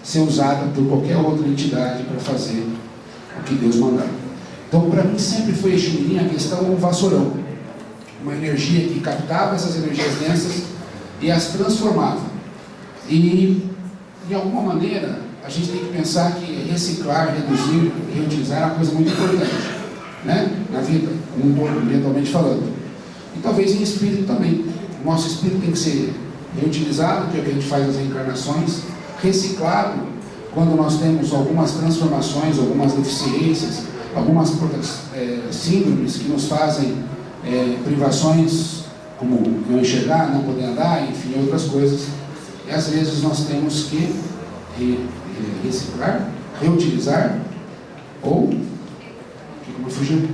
ser usada por qualquer outra entidade para fazer o que Deus mandar. Então para mim sempre foi Exu-Mirim a questão do vassourão, uma energia que captava essas energias densas e as transformava. E de alguma maneira a gente tem que pensar que reciclar, reduzir, reutilizar é uma coisa muito importante, né? Na vida, como um todo, ambientalmente falando. E talvez em espírito também. O nosso espírito tem que ser reutilizado, que é o que a gente faz nas reencarnações, reciclado quando nós temos algumas transformações, algumas deficiências, algumas síndromes que nos fazem privações, como não enxergar, não poder andar, enfim, outras coisas. E às vezes nós temos que reciclar, reutilizar ou, como fugiu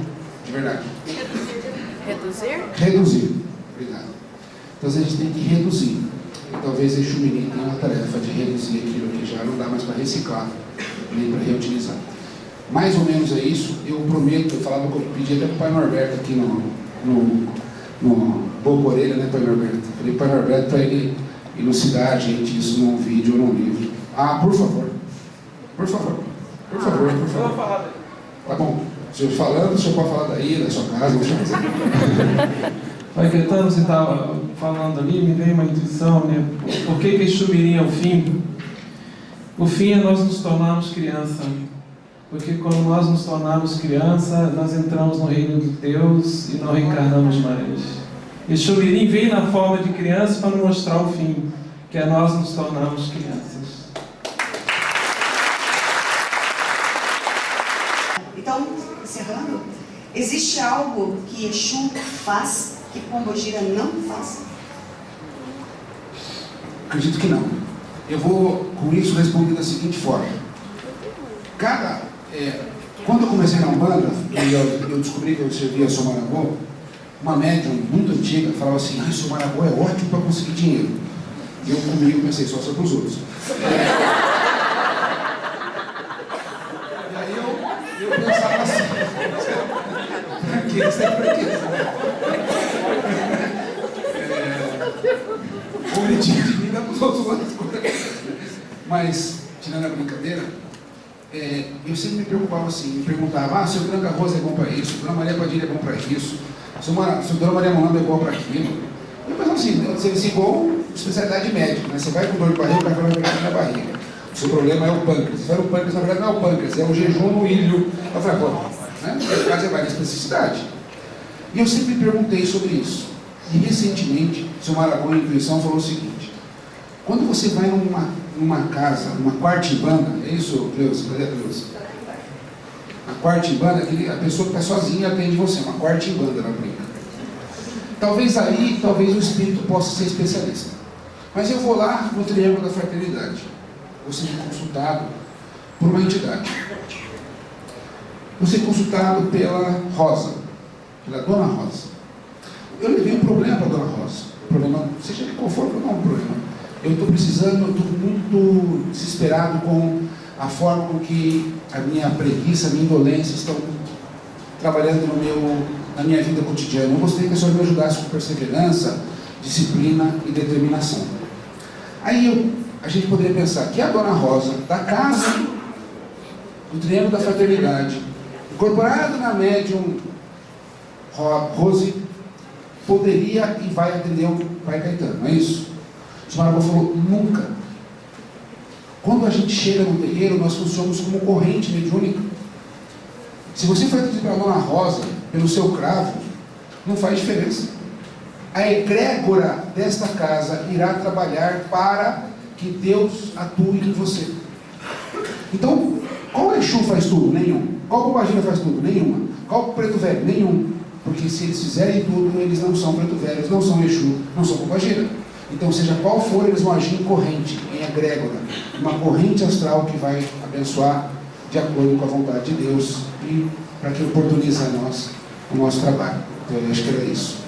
de verdade, Reduzir? Reduzir. Obrigado. Então a gente tem que reduzir. E talvez Exu Mirim tenha uma tarefa de reduzir aquilo que já não dá mais para reciclar, nem para reutilizar. Mais ou menos é isso. Eu prometo, eu pedi até para o Pai Norberto aqui no Boca Orelha, né, Pai Norberto? Falei para o Pai Norberto para ele elucidar a gente isso num vídeo ou num livro. Ah, por favor. Por favor. Por favor, por favor. Tá bom. O senhor falando, o senhor pode falar daí, da sua casa, deixa eu fazer. Pai Caetano, você estava falando ali, me veio uma intuição, né? Por que Exu Mirim é o fim? O fim é nós nos tornarmos criança. Porque quando nós nos tornarmos criança, nós entramos no reino de Deus e não reencarnamos mais. Exu Mirim vem na forma de criança para nos mostrar o fim, que é nós nos tornarmos crianças. Então, encerrando, existe algo que Exu faz que Pombogira não faz? Acredito que não. Eu vou, com isso, responder da seguinte forma. Quando eu comecei na Umbanda, e eu descobri que eu servia a Somarabô, uma médium muito antiga falava assim: ah, Somarabô é ótimo para conseguir dinheiro. E eu comigo pensei, só para os outros. E aí eu pensava assim, bonitinho de mim dá para os outros lados. Mas, tirando a brincadeira, eu sempre me preocupava assim, me perguntava: seu Branca Rosa é bom para isso, Dona Maria Padilha é bom para isso, seu Dona Maria Molanda é bom para aquilo. Eu pensava assim, você é igual especialidade médica, né? Você vai com dor de barriga, o cara vai pegar na barriga. O seu problema é o pâncreas. Você vai no pâncreas, na verdade não é o pâncreas, é o jejum no ilho. Eu falei, pô, né? No caso é mais especificidade. E eu sempre me perguntei sobre isso. E recentemente, o seu Maragão, em intuição, falou o seguinte: quando você vai numa casa, numa quartimbanda, é isso, Cleusa? Cadê a Cleusa? A quartimbanda, a pessoa que está sozinha atende você, uma quartimbanda, ela brinca. Talvez ali, talvez o espírito possa ser especialista. Mas eu vou lá no Triângulo da Fraternidade. Vou ser consultado por uma entidade. Vou ser consultado pela Rosa, pela Dona Rosa. Eu levei um problema para a Dona Rosa. Um problema, seja de qual for, não é um problema. Eu estou precisando, eu estou muito desesperado com a forma com que a minha preguiça, a minha indolência estão trabalhando na minha vida cotidiana. Eu gostaria que a senhora me ajudasse com perseverança, disciplina e determinação. Aí a gente poderia pensar que a Dona Rosa, da casa do Triângulo da Fraternidade, incorporada na médium Rose, poderia e vai atender o Pai Caetano, não é isso? O Marabô falou: nunca. Quando a gente chega no terreiro, nós funcionamos como corrente mediúnica. Se você for atendido pela Dona Rosa, pelo seu cravo, não faz diferença. A egrégora desta casa irá trabalhar para que Deus atue em você. Então, qual Exu faz tudo? Nenhum. Qual Pombagira faz tudo? Nenhuma. Qual Preto Velho? Nenhum. Porque se eles fizerem tudo, eles não são Preto Velho, eles não são Exu, não são Pombagira. Então, seja qual for, eles vão agir em corrente, em egrégora, uma corrente astral que vai abençoar de acordo com a vontade de Deus e para que oportunize a nós o nosso trabalho. Então, eu acho que era isso.